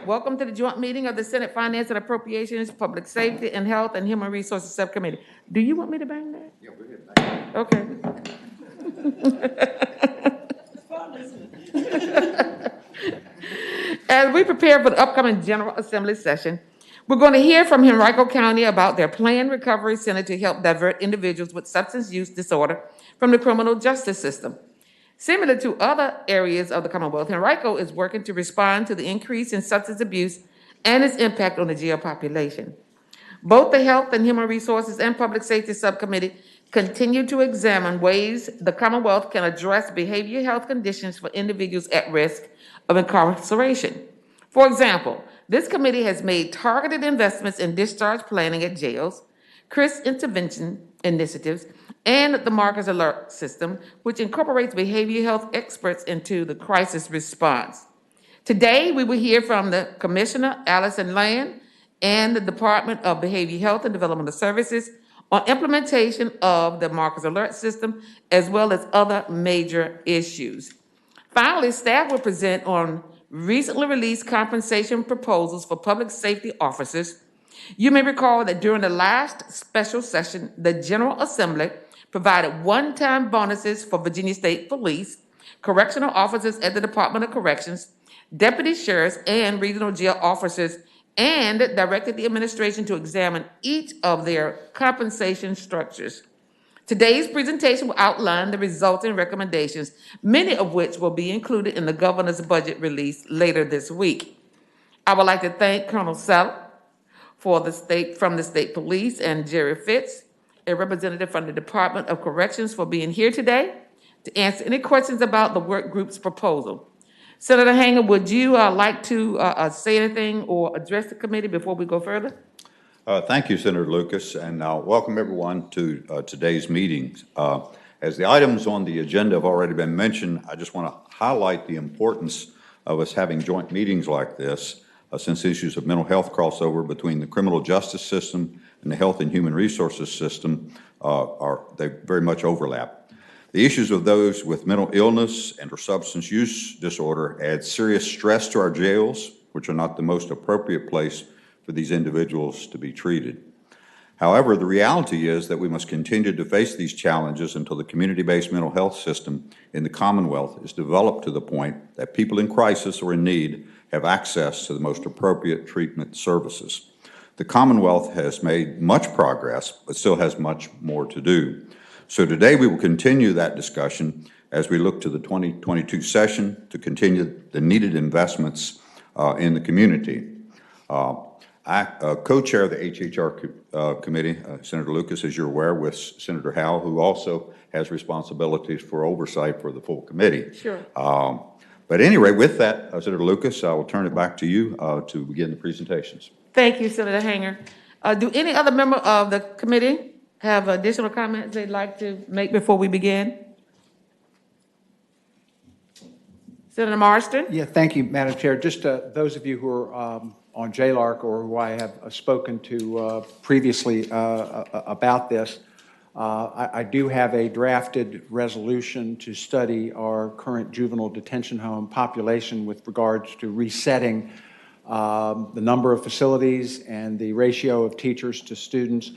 Welcome to the joint meeting of the Senate Finance and Appropriations, Public Safety and Health and Human Resources Subcommittee. Do you want me to bang that? Yeah, go ahead. Okay. As we prepare for the upcoming General Assembly session, we're going to hear from Henrico County about their planned recovery center to help divert individuals with substance use disorder from the criminal justice system. Similar to other areas of the Commonwealth, Henrico is working to respond to the increase in substance abuse and its impact on the jail population. Both the Health and Human Resources and Public Safety Subcommittee continue to examine ways the Commonwealth can address behavioral health conditions for individuals at risk of incarceration. For example, this committee has made targeted investments in discharge planning at jails, CRIS intervention initiatives, and the Marcus Alert System, which incorporates behavioral health experts into the crisis response. Today, we will hear from the Commissioner, Allison Land, and the Department of Behavioral Health and Developmental Services on implementation of the Marcus Alert System, as well as other major issues. Finally, staff will present on recently released compensation proposals for public safety officers. You may recall that during the last special session, the General Assembly provided one-time bonuses for Virginia State Police, correctional officers at the Department of Corrections, deputy sheriffs, and regional jail officers, and directed the administration to examine each of their compensation structures. Today's presentation will outline the resulting recommendations, many of which will be included in the governor's budget release later this week. I would like to thank Colonel Sell from the State Police, and Jerry Fitz, a representative from the Department of Corrections, for being here today to answer any questions about the work group's proposal. Senator Hanger, would you like to say anything or address the committee before we go further? Thank you, Senator Lucas, and welcome everyone to today's meetings. As the items on the agenda have already been mentioned, I just want to highlight the importance of us having joint meetings like this, since issues of mental health crossover between the criminal justice system and the health and human resources system they very much overlap. The issues of those with mental illness and or substance use disorder add serious stress to our jails, which are not the most appropriate place for these individuals to be treated. However, the reality is that we must continue to face these challenges until the community-based mental health system in the Commonwealth is developed to the point that people in crisis or in need have access to the most appropriate treatment services. The Commonwealth has made much progress, but still has much more to do. So today we will continue that discussion as we look to the 2022 session to continue the needed investments in the community. I co-chair the HHR committee, Senator Lucas, as you're aware, with Senator Howell, who also has responsibilities for oversight for the full committee. Sure. But anyway, with that, Senator Lucas, I will turn it back to you to begin the presentations. Thank you, Senator Hanger. Do any other member of the committee have additional comments they'd like to make before we begin? Senator Marston? Yeah, thank you, Madam Chair. Just those of you who are on JLARC or who I have spoken to previously about this, I do have a drafted resolution to study our current juvenile detention home population with regards to resetting the number of facilities and the ratio of teachers to students.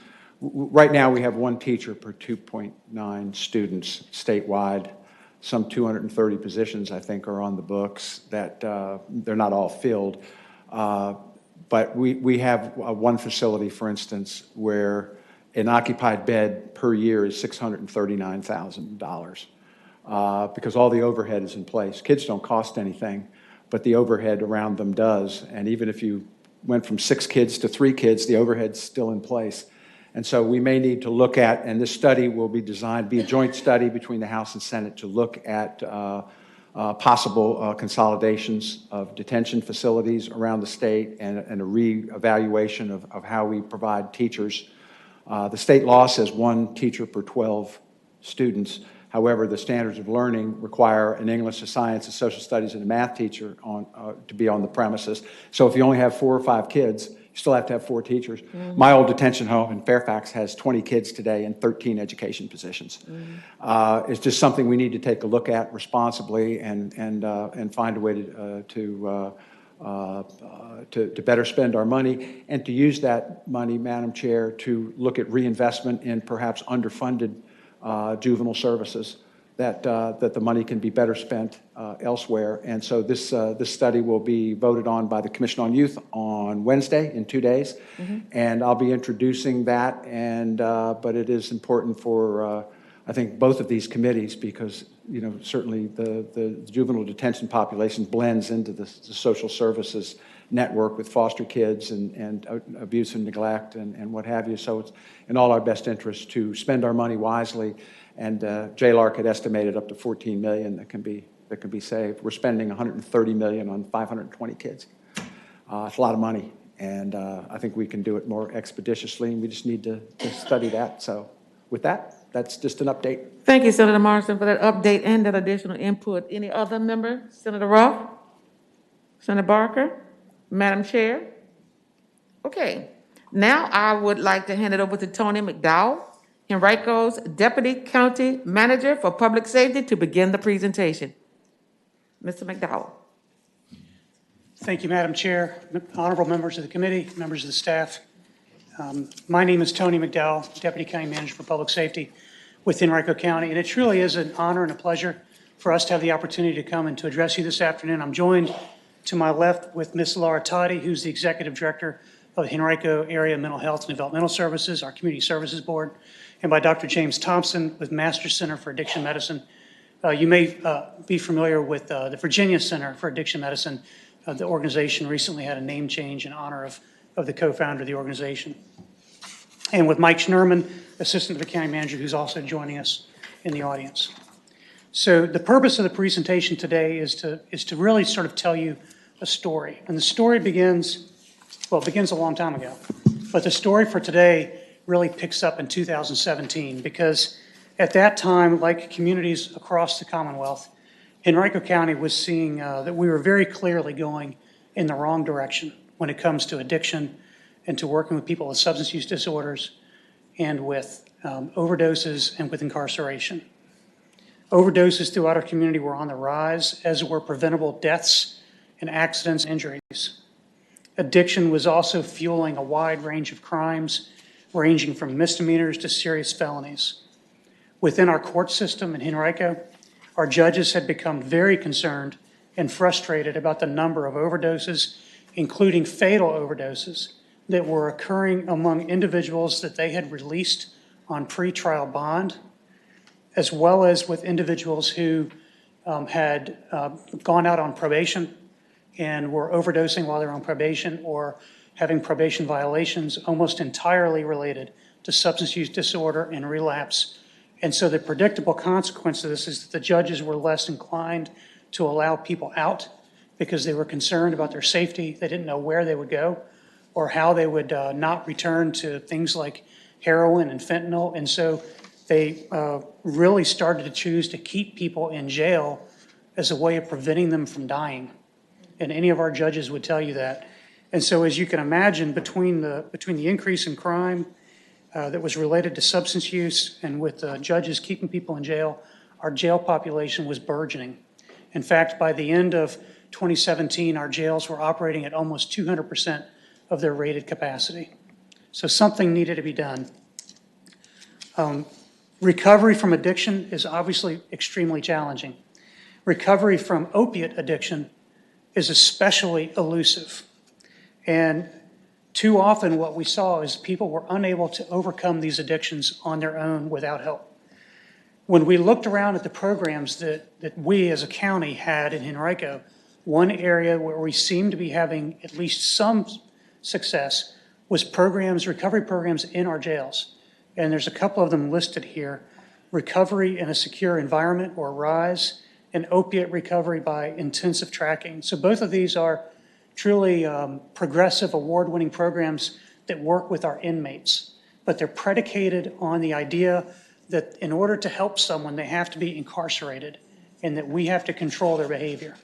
Right now, we have one teacher per 2.9 students statewide. Some 230 positions, I think, are on the books that they're not all filled. But we have one facility, for instance, where an occupied bed per year is $639,000 because all the overhead is in place. Kids don't cost anything, but the overhead around them does. And even if you went from 6 kids to 3 kids, the overhead's still in place. And so we may need to look at, and this study will be designed, be a joint study between the House and Senate to look at possible consolidations of detention facilities around the state and a re-evaluation of how we provide teachers. The state law says 1 teacher per 12 students. However, the standards of learning require an English, a science, a social studies, and a math teacher to be on the premises. So if you only have 4 or 5 kids, you still have to have 4 teachers. Mm-hmm. My old detention home in Fairfax has 20 kids today and 13 education positions. Mm-hmm. It's just something we need to take a look at responsibly and find a way to to better spend our money and to use that money, Madam Chair, to look at reinvestment in perhaps underfunded juvenile services, that the money can be better spent elsewhere. And so this study will be voted on by the Commission on Youth on Wednesday in 2 days. And I'll be introducing that, but it is important for, I think, both of these committees because, certainly the juvenile detention population blends into the social services network with foster kids and abuse and neglect and what have you. So it's in all our best interest to spend our money wisely. And JLARC had estimated up to $14 million that can be saved. We're spending $130 million on 520 kids. It's a lot of money, and I think we can do it more expeditiously, and we just need to study that. So with that, that's just an update. Thank you, Senator Morrison, for that update and that additional input. Any other member? Senator Ruff? Senator Barker? Madam Chair? Okay. Now I would like to hand it over to Tony McDowell, Henrico's Deputy County Manager for Public Safety, to begin the presentation. Mr. McDowell. Thank you, Madam Chair, honorable members of the committee, members of the staff. My name is Tony McDowell, Deputy County Manager for Public Safety with Henrico County, and it truly is an honor and a pleasure for us to have the opportunity to come and to address you this afternoon. I'm joined to my left with Ms. Laura Toddy, who's the Executive Director of the Henrico Area Mental Health and Developmental Services, our Community Services Board, and by Dr. James Thompson with Master Center for Addiction Medicine. You may be familiar with the Virginia Center for Addiction Medicine. The organization recently had a name change in honor of the co-founder of the organization. And with Mike Schnurman, Assistant to the County Manager, who's also joining us in the audience. So the purpose of the presentation today is to really sort of tell you a story. And the story begins a long time ago. But the story for today really picks up in 2017 because at that time, like communities across the Commonwealth, Henrico County was seeing that we were very clearly going in the wrong direction when it comes to addiction and to working with people with substance use disorders and with overdoses and with incarceration. Overdoses throughout our community were on the rise, as were preventable deaths and accidents and injuries. Addiction was also fueling a wide range of crimes, ranging from misdemeanors to serious felonies. Within our court system in Henrico, our judges had become very concerned and frustrated about the number of overdoses, including fatal overdoses, that were occurring among individuals that they had released on pretrial bond, as well as with individuals who had gone out on probation and were overdosing while they're on probation or having probation violations almost entirely related to substance use disorder and relapse. And so the predictable consequence of this is that the judges were less inclined to allow people out because they were concerned about their safety. They didn't know where they would go or how they would not return to things like heroin and fentanyl. And so they really started to choose to keep people in jail as a way of preventing them from dying. And any of our judges would tell you that. And so as you can imagine, between the increase in crime that was related to substance use and with judges keeping people in jail, our jail population was burgeoning. In fact, by the end of 2017, our jails were operating at almost 200% of their rated capacity. So something needed to be done. Recovery from addiction is obviously extremely challenging. Recovery from opiate addiction is especially elusive. And too often what we saw is people were unable to overcome these addictions on their own without help. When we looked around at the programs that we as a county had in Henrico, one area where we seemed to be having at least some success was recovery programs in our jails. And there's a couple of them listed here: Recovery in a Secure Environment, or RISE, and Opiate Recovery by Intensive Tracking. So both of these are truly progressive, award-winning programs that work with our inmates, but they're predicated on the idea that in order to help someone, they have to be incarcerated and that we have to control their behavior.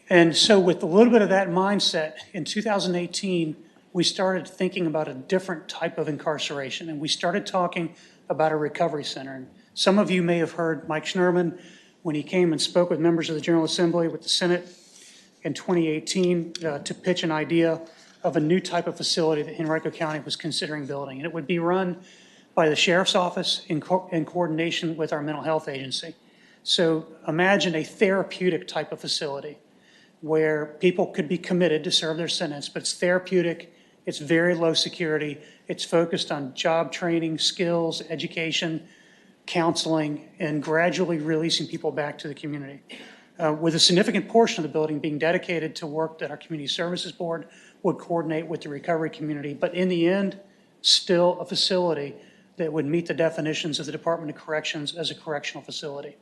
And so with a little bit of that mindset, in 2018, we started thinking about a different type of incarceration, and we started talking about a recovery center. And some of you may have heard Mike Schnurman when he came and spoke with members of the General Assembly, with the Senate in 2018 to pitch an idea of a new type of facility that Henrico County was considering building. And it would be run by the Sheriff's Office in coordination with our mental health agency. So imagine a therapeutic type of facility where people could be committed to serve their sentence, but it's therapeutic, it's very low security, it's focused on job training, skills, education, counseling, and gradually releasing people back to the community. With a significant portion of the building being dedicated to work that our Community Services Board would coordinate with the recovery community, but in the end, still a facility that would meet the definitions of the Department of Corrections as a correctional facility.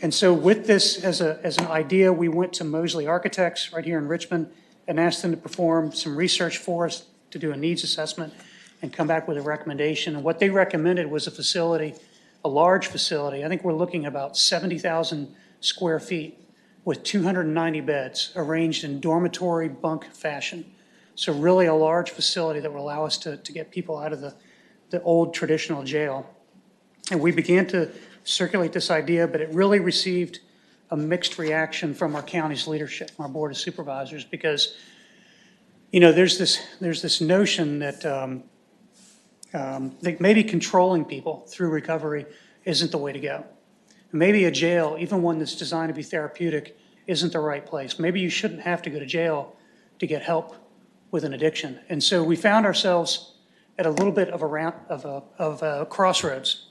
And so with this as an idea, we went to Mosley Architects right here in Richmond and asked them to perform some research for us to do a needs assessment and come back with a recommendation. And what they recommended was a facility, a large facility. I think we're looking about 70,000 square feet with 290 beds arranged in dormitory bunk fashion. So really a large facility that will allow us to get people out of the old traditional jail. And we began to circulate this idea, but it really received a mixed reaction from our county's leadership, our Board of Supervisors, because, you know, there's this notion that maybe controlling people through recovery isn't the way to go. Maybe a jail, even one that's designed to be therapeutic, isn't the right place. Maybe you shouldn't have to go to jail to get help with an addiction. And so we found ourselves at a little bit of a crossroads.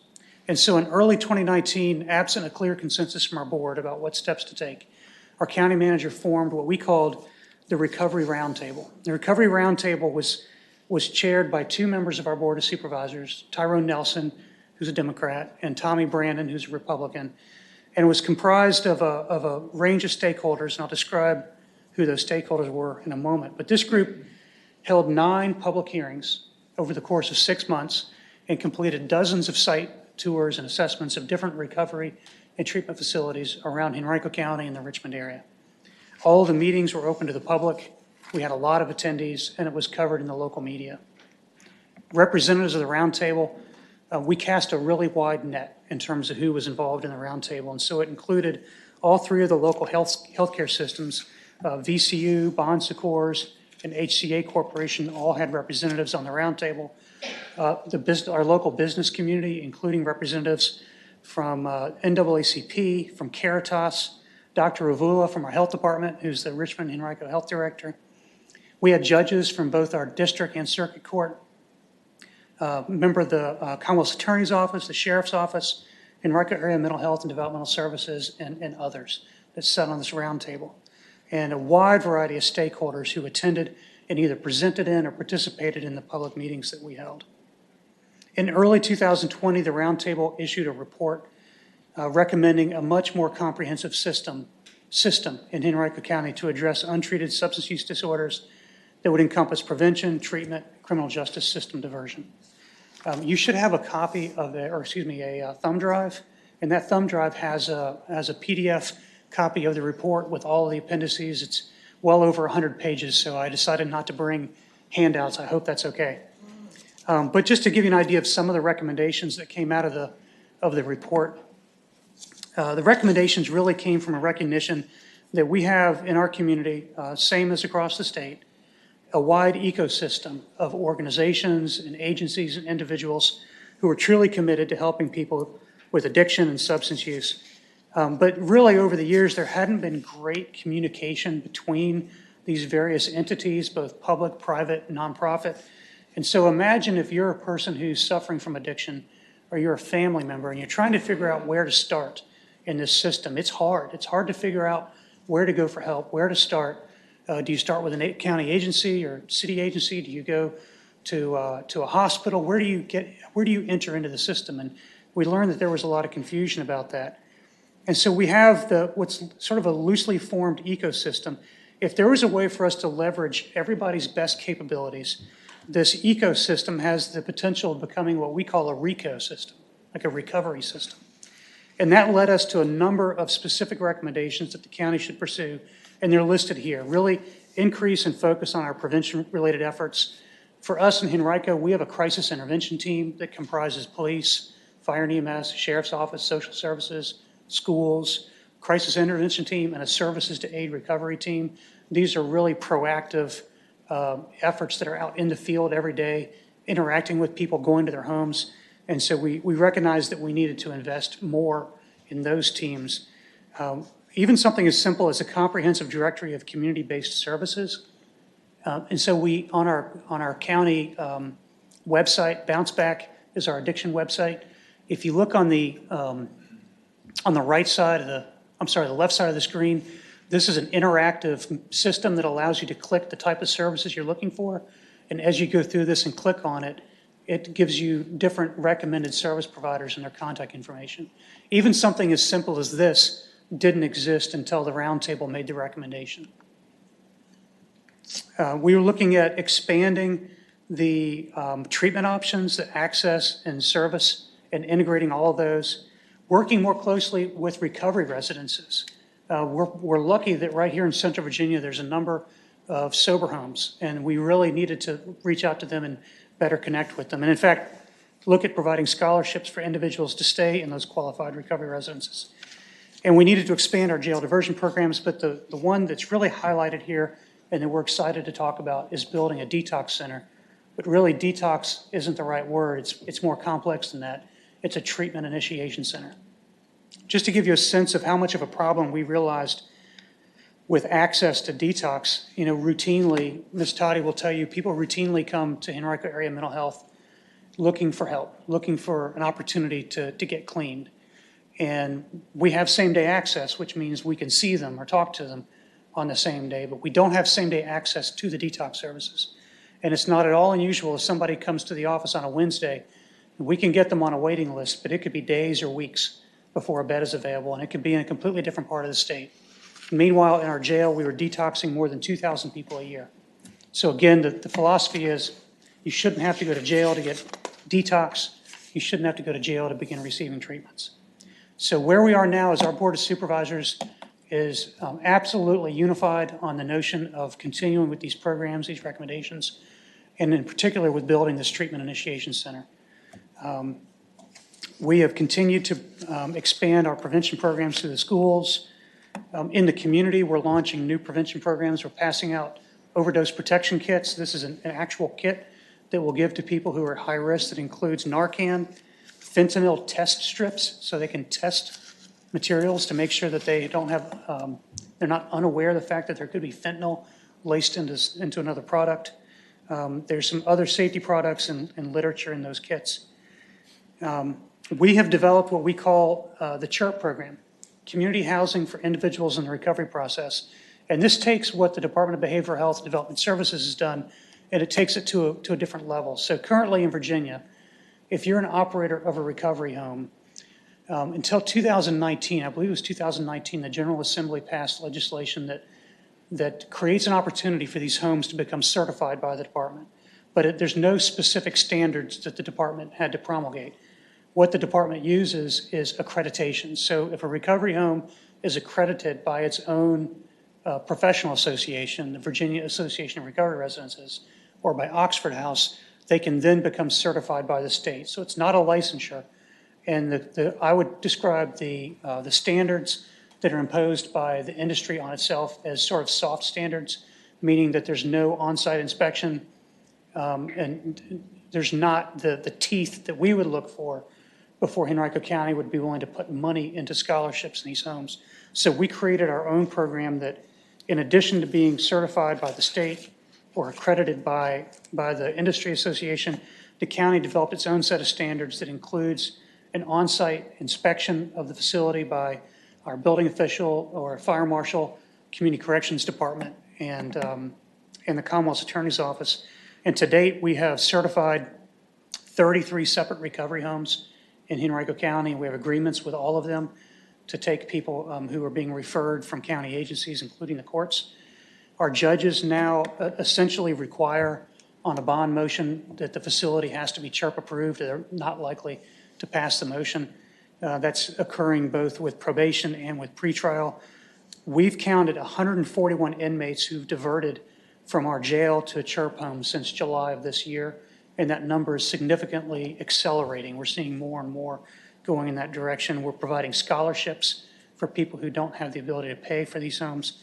And so in early 2019, absent a clear consensus from our board about what steps to take, our county manager formed what we called the Recovery Roundtable. The Recovery Roundtable was chaired by two members of our Board of Supervisors, Tyrone Nelson, who's a Democrat, and Tommy Brandon, who's a Republican. And it was comprised of a range of stakeholders, and I'll describe who those stakeholders were in a moment. But this group held 9 public hearings over the course of 6 months and completed dozens of site tours and assessments of different recovery and treatment facilities around Henrico County and the Richmond area. All of the meetings were open to the public. We had a lot of attendees, and it was covered in the local media. Representatives of the roundtable, we cast a really wide net in terms of who was involved in the roundtable, and so it included all 3 of the local healthcare systems, VCU, Bon Secours, and HCA Corporation all had representatives on the roundtable. Our local business community, including representatives from NAACP, from Caritas, Dr. Ravula from our health department, who's the Richmond Henrico Health Director. We had judges from both our district and circuit court, member of the Commonwealth Attorney's Office, the Sheriff's Office, Henrico Area Mental Health and Developmental Services, and others that sat on this roundtable. And a wide variety of stakeholders who attended and either presented in or participated in the public meetings that we held. In early 2020, the roundtable issued a report recommending a much more comprehensive system in Henrico County to address untreated substance use disorders that would encompass prevention, treatment, criminal justice system diversion. You should have a copy of a thumb drive, and that thumb drive has a PDF copy of the report with all of the appendices. It's well over 100 pages, so I decided not to bring handouts. I hope that's okay. But just to give you an idea of some of the recommendations that came out of the report, the recommendations really came from a recognition that we have in our community, same as across the state, a wide ecosystem of organizations and agencies and individuals who are truly committed to helping people with addiction and substance use. But really over the years, there hadn't been great communication between these various entities, both public, private, nonprofit. And so imagine if you're a person who's suffering from addiction or you're a family member and you're trying to figure out where to start in this system. It's hard. It's hard to figure out where to go for help, where to start. Do you start with a county agency or city agency? Do you go to a hospital? Where do you enter into the system? And we learned that there was a lot of confusion about that. And so we have what's sort of a loosely formed ecosystem. If there was a way for us to leverage everybody's best capabilities, this ecosystem has the potential of becoming what we call a RECO system, like a recovery system. And that led us to a number of specific recommendations that the county should pursue, and they're listed here. Really increase and focus on our prevention-related efforts. For us in Henrico, we have a crisis intervention team that comprises police, fire and EMS, sheriff's office, social services, schools, crisis intervention team, and a services to aid recovery team. These are really proactive efforts that are out in the field every day, interacting with people, going to their homes. And so we recognized that we needed to invest more in those teams. Even something as simple as a comprehensive directory of community-based services. And so we, on our county website, Bounce Back is our addiction website. If you look on the right side of the left side of the screen, this is an interactive system that allows you to click the type of services you're looking for. And as you go through this and click on it, it gives you different recommended service providers and their contact information. Even something as simple as this didn't exist until the roundtable made the recommendation. We were looking at expanding the treatment options, the access and service, and integrating all of those, working more closely with recovery residences. We're lucky that right here in Central Virginia, there's a number of sober homes, and we really needed to reach out to them and better connect with them. And in fact, look at providing scholarships for individuals to stay in those qualified recovery residences. And we needed to expand our jail diversion programs, but the one that's really highlighted here and that we're excited to talk about is building a detox center. But really, detox isn't the right word. It's more complex than that. It's a treatment initiation center. Just to give you a sense of how much of a problem we realized with access to detox, routinely, Ms. Toddy will tell you, people routinely come to Henrico Area Mental Health looking for help, looking for an opportunity to get cleaned. And we have same-day access, which means we can see them or talk to them on the same day, but we don't have same-day access to the detox services. And it's not at all unusual if somebody comes to the office on a Wednesday, we can get them on a waiting list, but it could be days or weeks before a bed is available, and it could be in a completely different part of the state. Meanwhile, in our jail, we were detoxing more than 2,000 people a year. So again, the philosophy is you shouldn't have to go to jail to get detox. You shouldn't have to go to jail to begin receiving treatments. So where we are now is our Board of Supervisors is absolutely unified on the notion of continuing with these programs, these recommendations, and in particular with building this treatment initiation center. We have continued to expand our prevention programs through the schools. In the community, we're launching new prevention programs. We're passing out overdose protection kits. This is an actual kit that we'll give to people who are at high risk that includes Narcan, fentanyl test strips, so they can test materials to make sure that they don't have, they're not unaware of the fact that there could be fentanyl laced into another product. There's some other safety products and literature in those kits. We have developed what we call the CHIRP program, Community Housing for Individuals in the Recovery Process. And this takes what the Department of Behavioral Health and Development Services has done, and it takes it to a different level. So currently in Virginia, if you're an operator of a recovery home, until 2019, I believe it was 2019, the General Assembly passed legislation that creates an opportunity for these homes to become certified by the department. But there's no specific standards that the department had to promulgate. What the department uses is accreditation. So if a recovery home is accredited by its own professional association, the Virginia Association of Recovery Residences, or by Oxford House, they can then become certified by the state. So it's not a licensure. And I would describe the standards that are imposed by the industry on itself as sort of soft standards, meaning that there's no on-site inspection and there's not the teeth that we would look for before Henrico County would be willing to put money into scholarships in these homes. So we created our own program that, in addition to being certified by the state or accredited by the industry association, the county developed its own set of standards that includes an on-site inspection of the facility by our building official or fire marshal, community corrections department, and the Commonwealth's Attorney's Office. And to date, we have certified 33 separate recovery homes in Henrico County. We have agreements with all of them to take people who are being referred from county agencies, including the courts. Our judges now essentially require on a bond motion that the facility has to be CHIRP approved. They're not likely to pass the motion. That's occurring both with probation and with pretrial. We've counted 141 inmates who've diverted from our jail to CHIRP homes since July of this year, and that number is significantly accelerating. We're seeing more and more going in that direction. We're providing scholarships for people who don't have the ability to pay for these homes.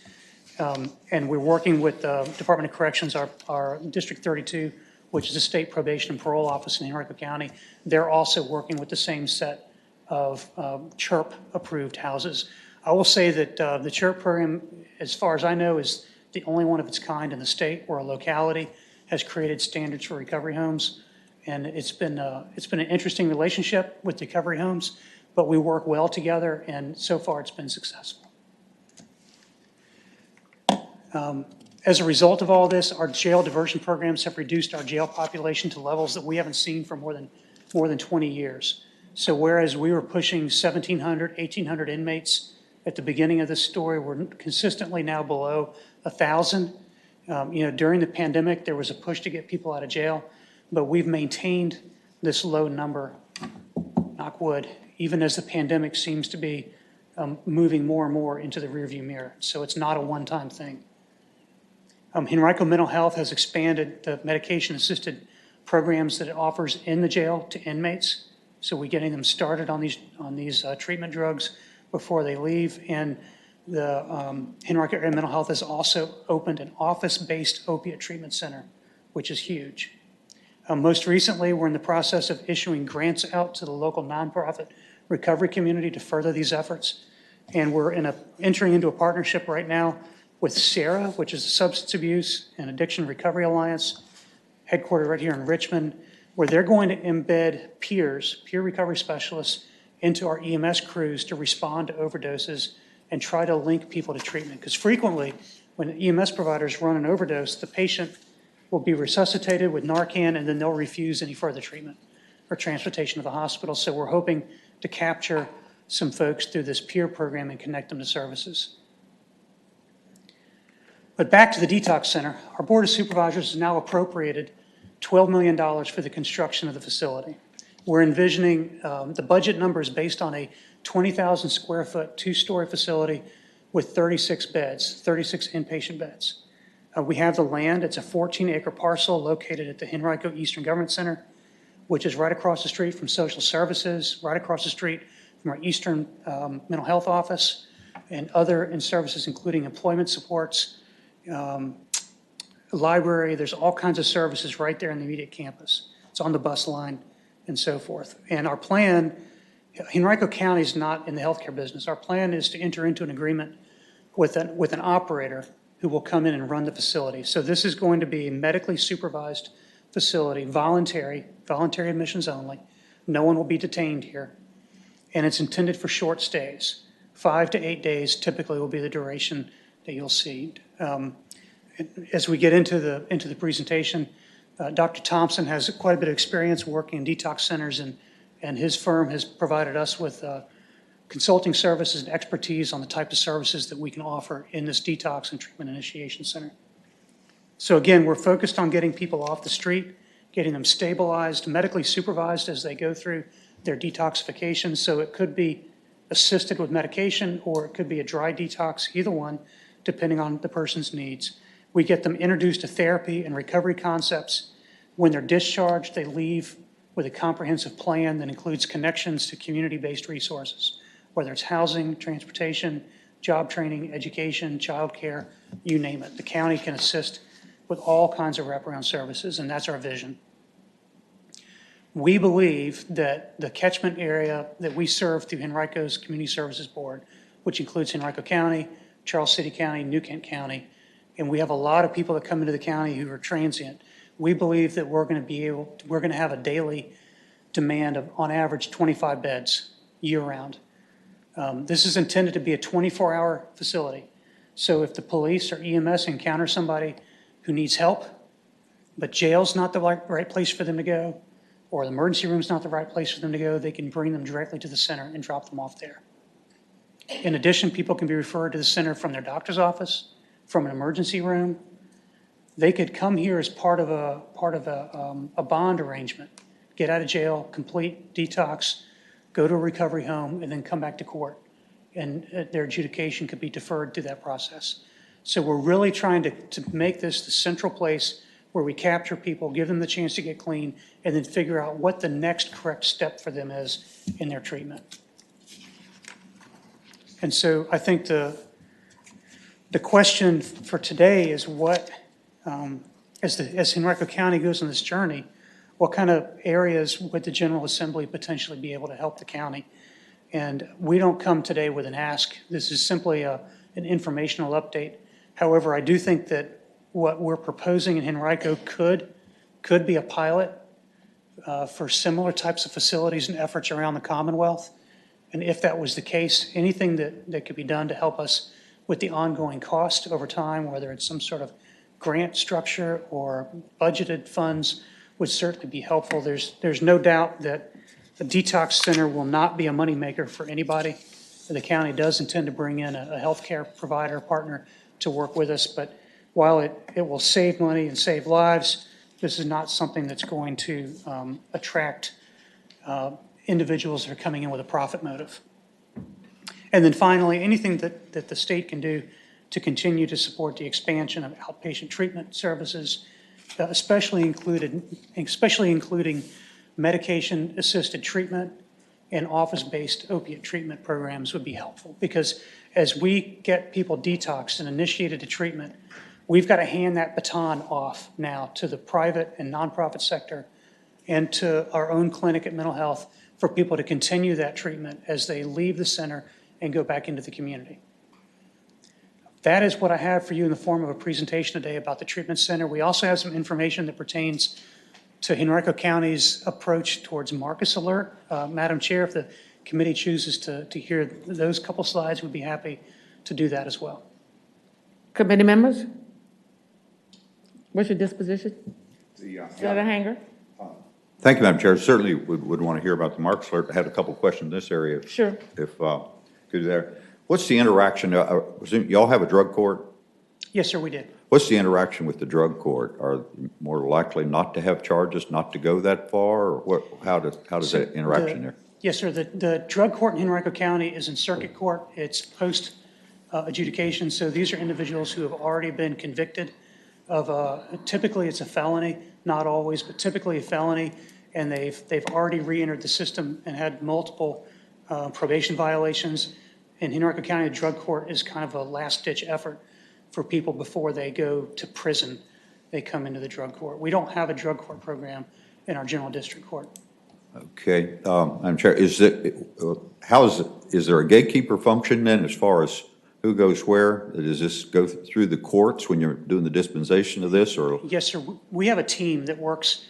And we're working with the Department of Corrections, our District 32, which is the state probation and parole office in Henrico County. They're also working with the same set of CHIRP-approved houses. I will say that the CHIRP program, as far as I know, is the only one of its kind in the state where a locality has created standards for recovery homes. And it's been an interesting relationship with recovery homes, but we work well together, and so far it's been successful. As a result of all this, our jail diversion programs have reduced our jail population to levels that we haven't seen for more than 20 years. So whereas we were pushing 1,700, 1,800 inmates at the beginning of this story, we're consistently now below 1,000. During the pandemic, there was a push to get people out of jail, but we've maintained this low number, knock wood, even as the pandemic seems to be moving more and more into the rearview mirror. So it's not a one-time thing. Henrico Mental Health has expanded the medication-assisted programs that it offers in the jail to inmates. So we're getting them started on these treatment drugs before they leave. And the Henrico Area Mental Health has also opened an office-based opiate treatment center, which is huge. Most recently, we're in the process of issuing grants out to the local nonprofit recovery community to further these efforts. And we're entering into a partnership right now with SARA, which is the Substance Abuse and Addiction Recovery Alliance, headquartered right here in Richmond, where they're going to embed peer recovery specialists into our EMS crews to respond to overdoses and try to link people to treatment. Because frequently, when EMS providers run an overdose, the patient will be resuscitated with Narcan, and then they'll refuse any further treatment or transportation to the hospital. So we're hoping to capture some folks through this peer program and connect them to services. But back to the detox center, our Board of Supervisors has now appropriated $12 million for the construction of the facility. We're envisioning, the budget number is based on a 20,000 square foot, 2-story facility with 36 beds, 36 inpatient beds. We have the land. It's a 14-acre parcel located at the Henrico Eastern Government Center, which is right across the street from social services, right across the street from our Eastern Mental Health Office and other services, including employment supports, library. There's all kinds of services right there in the immediate campus. It's on the bus line and so forth. And our plan, Henrico County is not in the healthcare business. Our plan is to enter into an agreement with an operator who will come in and run the facility. So this is going to be a medically supervised facility, voluntary admissions only. No one will be detained here. And it's intended for short stays. 5 to 8 days typically will be the duration that you'll see. As we get into the presentation, Dr. Thompson has quite a bit of experience working in detox centers, and his firm has provided us with consulting services and expertise on the type of services that we can offer in this detox and treatment initiation center. So again, we're focused on getting people off the street, getting them stabilized, medically supervised as they go through their detoxification. So it could be assisted with medication, or it could be a dry detox, either one, depending on the person's needs. We get them introduced to therapy and recovery concepts. When they're discharged, they leave with a comprehensive plan that includes connections to community-based resources, whether it's housing, transportation, job training, education, childcare, you name it. The county can assist with all kinds of wraparound services, and that's our vision. We believe that the catchment area that we serve through Henrico's Community Services Board, which includes Henrico County, Charles City County, New Kent County, and we have a lot of people that come into the county who are transient. We believe that we're going to have a daily demand of, on average, 25 beds year-round. This is intended to be a 24-hour facility. So if the police or EMS encounter somebody who needs help, but jail's not the right place for them to go, or the emergency room's not the right place for them to go, they can bring them directly to the center and drop them off there. In addition, people can be referred to the center from their doctor's office, from an emergency room. They could come here as part of a bond arrangement, get out of jail, complete detox, go to a recovery home, and then come back to court. And their adjudication could be deferred through that process. So we're really trying to make this the central place where we capture people, give them the chance to get clean, and then figure out what the next correct step for them is in their treatment. And so I think the question for today is what, as Henrico County goes on this journey, what kind of areas would the General Assembly potentially be able to help the county? And we don't come today with an ask. This is simply an informational update. However, I do think that what we're proposing in Henrico could be a pilot for similar types of facilities and efforts around the Commonwealth. And if that was the case, anything that could be done to help us with the ongoing cost over time, whether it's some sort of grant structure or budgeted funds, would certainly be helpful. There's no doubt that the detox center will not be a moneymaker for anybody. The county does intend to bring in a healthcare provider partner to work with us, but while it will save money and save lives, this is not something that's going to attract individuals that are coming in with a profit motive. And then finally, anything that the state can do to continue to support the expansion of outpatient treatment services, especially including medication-assisted treatment and office-based opiate treatment programs would be helpful. Because as we get people detoxed and initiated to treatment, we've got to hand that baton off now to the private and nonprofit sector and to our own clinic at Mental Health for people to continue that treatment as they leave the center and go back into the community. That is what I have for you in the form of a presentation today about the treatment center. We also have some information that pertains to Henrico County's approach towards Marcus Alert. Madam Chair, if the committee chooses to hear those couple slides, we'd be happy to do that as well. Committee members? What's your disposition? Senator Hanger? Thank you, Madam Chair. Certainly would want to hear about the Marks Alert. I had a couple of questions in this area. Sure. If could there. What's the interaction? Y'all have a drug court? Yes, sir, we did. What's the interaction with the drug court? Are you more likely not to have charges, not to go that far, or what? How does that interaction there? Yes, sir. The drug court in Henrico County is in circuit court. It's post adjudication. So these are individuals who have already been convicted of typically it's a felony, not always, but typically a felony, and they've already re-entered the system and had multiple probation violations. In Henrico County, the drug court is kind of a last-ditch effort for people before they go to prison. They come into the drug court. We don't have a drug court program in our general district court. Okay, Madam Chair, is there a gatekeeper function then as far as who goes where? Does this go through the courts when you're doing the dispensation of this, or? Yes, sir. We have a team that works,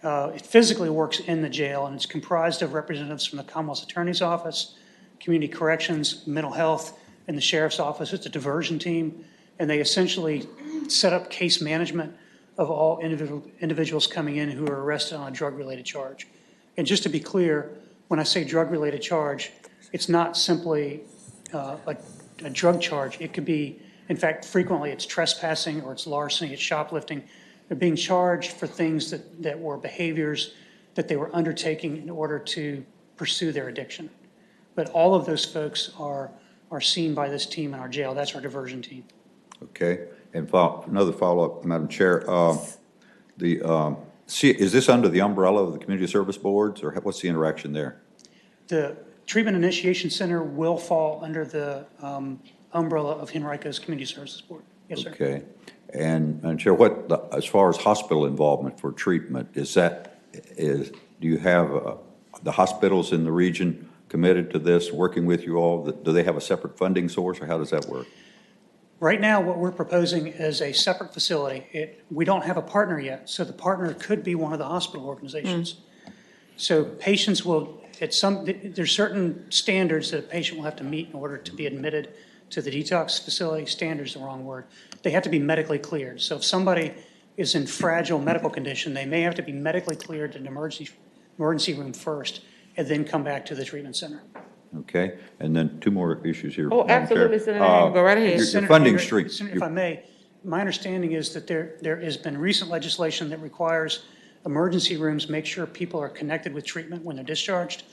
it physically works in the jail, and it's comprised of representatives from the Commonwealth's Attorney's Office, Community Corrections, Mental Health, and the Sheriff's Office. It's a diversion team, and they essentially set up case management of all individuals coming in who are arrested on a drug-related charge. And just to be clear, when I say drug-related charge, it's not simply a drug charge. It could be, in fact, frequently it's trespassing or it's larceny, it's shoplifting. They're being charged for things that were behaviors that they were undertaking in order to pursue their addiction. But all of those folks are seen by this team in our jail. That's our diversion team. Okay, and another follow-up, Madam Chair. Is this under the umbrella of the community service boards, or what's the interaction there? The Treatment Initiation Center will fall under the umbrella of Henrico's Community Services Board. Yes, sir. Okay, and Madam Chair, as far as hospital involvement for treatment, do you have the hospitals in the region committed to this, working with you all? Do they have a separate funding source, or how does that work? Right now, what we're proposing is a separate facility. We don't have a partner yet, so the partner could be one of the hospital organizations. So patients will, there's certain standards that a patient will have to meet in order to be admitted to the detox facility. Standards is the wrong word. They have to be medically cleared. So if somebody is in fragile medical condition, they may have to be medically cleared to an emergency room first and then come back to the treatment center. Okay, and then two more issues here. Oh, absolutely, Senator Hagan. Go right ahead. Your funding stream. Senator, if I may, my understanding is that there has been recent legislation that requires emergency rooms make sure people are connected with treatment when they're discharged.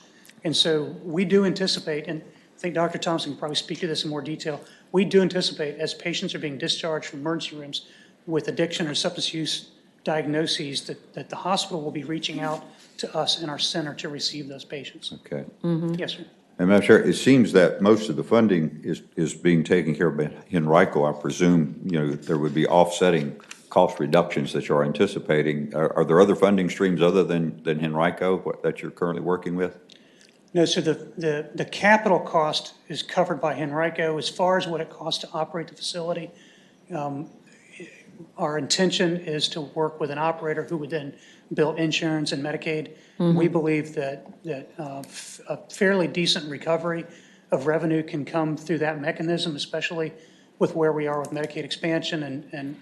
And so we do anticipate, and I think Dr. Thompson can probably speak to this in more detail, we do anticipate as patients are being discharged from emergency rooms with addiction or substance use diagnoses that the hospital will be reaching out to us in our center to receive those patients. Okay. Yes, sir. And Madam Chair, it seems that most of the funding is being taken care of by Henrico. I presume, there would be offsetting cost reductions that you're anticipating. Are there other funding streams other than Henrico that you're currently working with? No, so the capital cost is covered by Henrico. As far as what it costs to operate the facility, our intention is to work with an operator who would then bill insurance and Medicaid. We believe that a fairly decent recovery of revenue can come through that mechanism, especially with where we are with Medicaid expansion and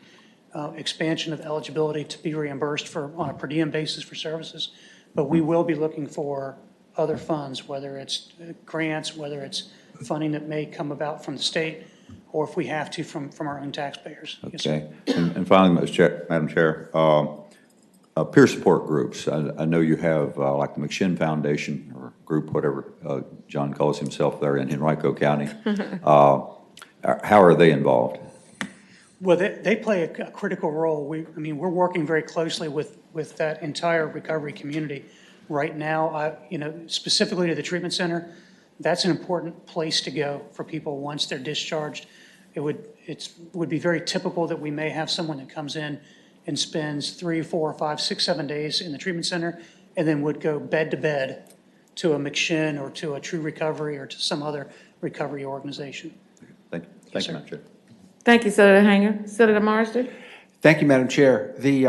expansion of eligibility to be reimbursed on a per diem basis for services. But we will be looking for other funds, whether it's grants, whether it's funding that may come about from the state, or if we have to from our own taxpayers. Yes, sir. Okay. And finally, Madam Chair, peer support groups. I know you have like the McShin Foundation or group, whatever John calls himself there in Henrico County. How are they involved? Well, they play a critical role. We're working very closely with that entire recovery community right now. Specifically to the treatment center, that's an important place to go for people once they're discharged. It would be very typical that we may have someone that comes in and spends 3, 4, 5, 6, 7 days in the treatment center, and then would go bed to bed to a McShin or to a True Recovery or to some other recovery organization. Thank you, Madam Chair. Thank you, Senator Hanger. Senator Marsden? Thank you, Madam Chair. The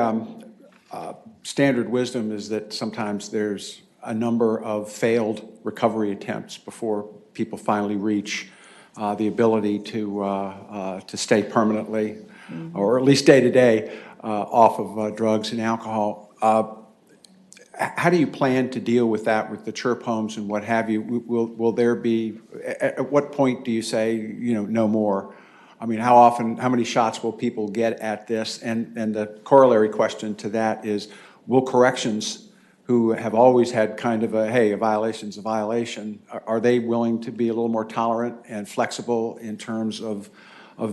standard wisdom is that sometimes there's a number of failed recovery attempts before people finally reach the ability to stay permanently, or at least day to day, off of drugs and alcohol. How do you plan to deal with that with the CHIRP homes and what have you? Will there be, at what point do you say, no more? I mean, how many shots will people get at this? And the corollary question to that is, will corrections, who have always had kind of a violation's a violation, are they willing to be a little more tolerant and flexible in terms of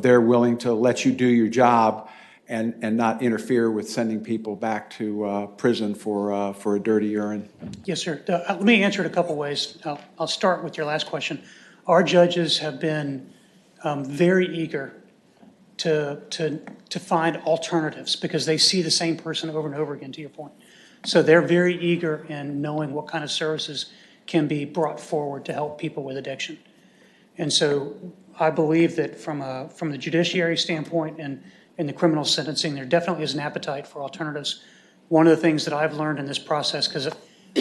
they're willing to let you do your job and not interfere with sending people back to prison for a dirty urine? Yes, sir. Let me answer it a couple ways. I'll start with your last question. Our judges have been very eager to find alternatives because they see the same person over and over again, to your point. So they're very eager in knowing what kind of services can be brought forward to help people with addiction. And so I believe that from the judiciary standpoint and in the criminal sentencing, there definitely is an appetite for alternatives. One of the things that I've learned in this process, because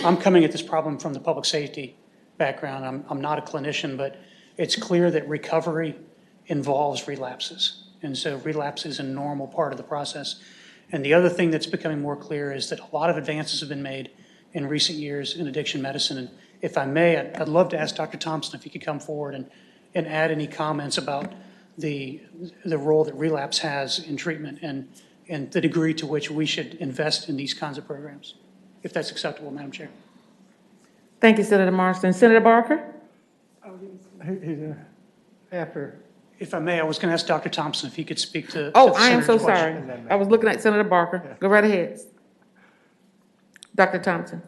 I'm coming at this problem from the public safety background, I'm not a clinician, but it's clear that recovery involves relapses. And so relapse is a normal part of the process. And the other thing that's becoming more clear is that a lot of advances have been made in recent years in addiction medicine. And if I may, I'd love to ask Dr. Thompson if he could come forward and add any comments about the role that relapse has in treatment and the degree to which we should invest in these kinds of programs, if that's acceptable, Madam Chair. Thank you, Senator Marsden. Senator Barker? After. If I may, I was going to ask Dr. Thompson if he could speak to. Oh, to the I am so senator's question. sorry. I was looking at Senator Barker. Go right ahead. Dr. Thompson.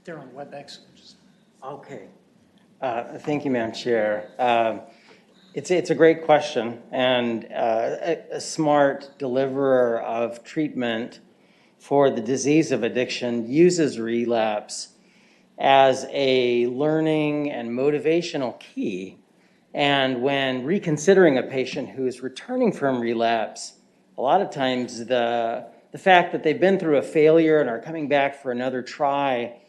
They're on WebEx. Okay. Thank you, Madam Chair. It's a great question, and a smart deliverer of treatment for the disease of addiction uses relapse as a learning and motivational key. And when reconsidering a patient who is returning from relapse, a lot of times the fact that they've been through a failure and are coming back for another try,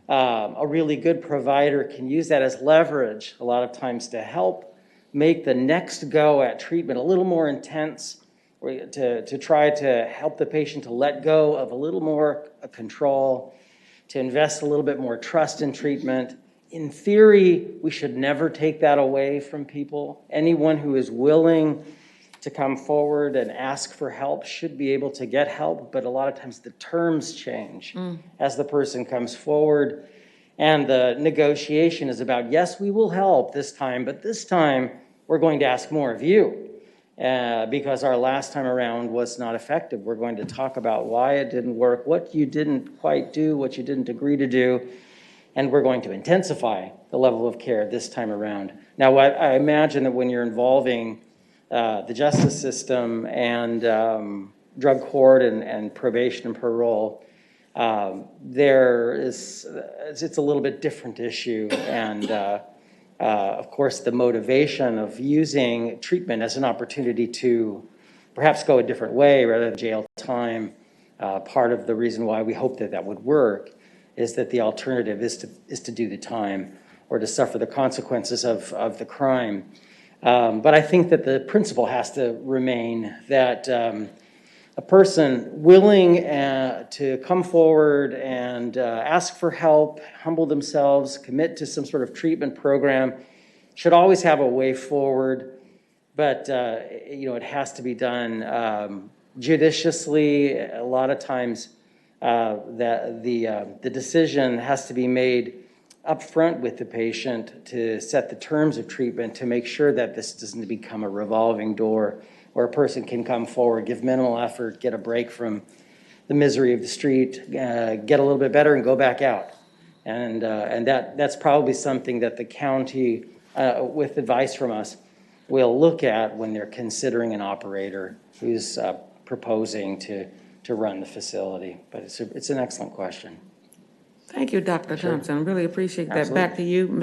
a really good provider can use that as leverage a lot of times to help make the next go at treatment a little more intense, or to try to help the patient to let go of a little more control, to invest a little bit more trust in treatment. In theory, we should never take that away from people. Anyone who is willing to come forward and ask for help should be able to get help, but a lot of times the terms change as the person comes forward. And the negotiation is about, yes, we will help this time, but this time we're going to ask more of you. because our last time around was not effective. We're going to talk about why it didn't work, what you didn't quite do, what you didn't agree to do, and we're going to intensify the level of care this time around. Now, I imagine that when you're involving the justice system and drug court and probation and parole, it's a little bit different issue. And of course, the motivation of using treatment as an opportunity to perhaps go a different way rather than jail time, part of the reason why we hope that that would work is that the alternative is to do the time or to suffer the consequences of the crime. But I think that the principle has to remain that a person willing to come forward and ask for help, humble themselves, commit to some sort of treatment program should always have a way forward. But it has to be done judiciously. A lot of times that the decision has to be made upfront with the patient to set the terms of treatment to make sure that this doesn't become a revolving door where a person can come forward, give minimal effort, get a break from the misery of the street, get a little bit better and go back out. And that's probably something that the county, with advice from us, will look at when they're considering an operator who's proposing to run the facility. But it's an excellent question. Thank you, Dr. Thompson. I really appreciate that. Absolutely. Back to you,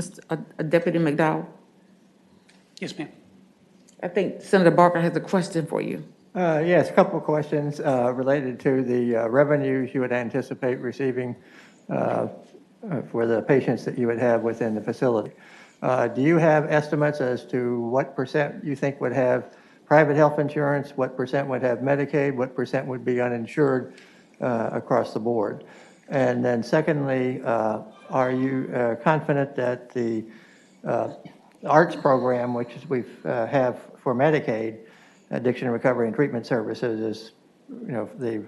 Deputy McDowell. Yes, ma'am. I think Senator Barker has a question for you. Yes, a couple of questions related to the revenues you would anticipate receiving for the patients that you would have within the facility. Do you have estimates as to what % you think would have private health insurance, what % would have Medicaid, what % would be uninsured across the board? And then secondly, are you confident that the ARTS program, which is we have for Medicaid, Addiction Recovery and Treatment Services, is the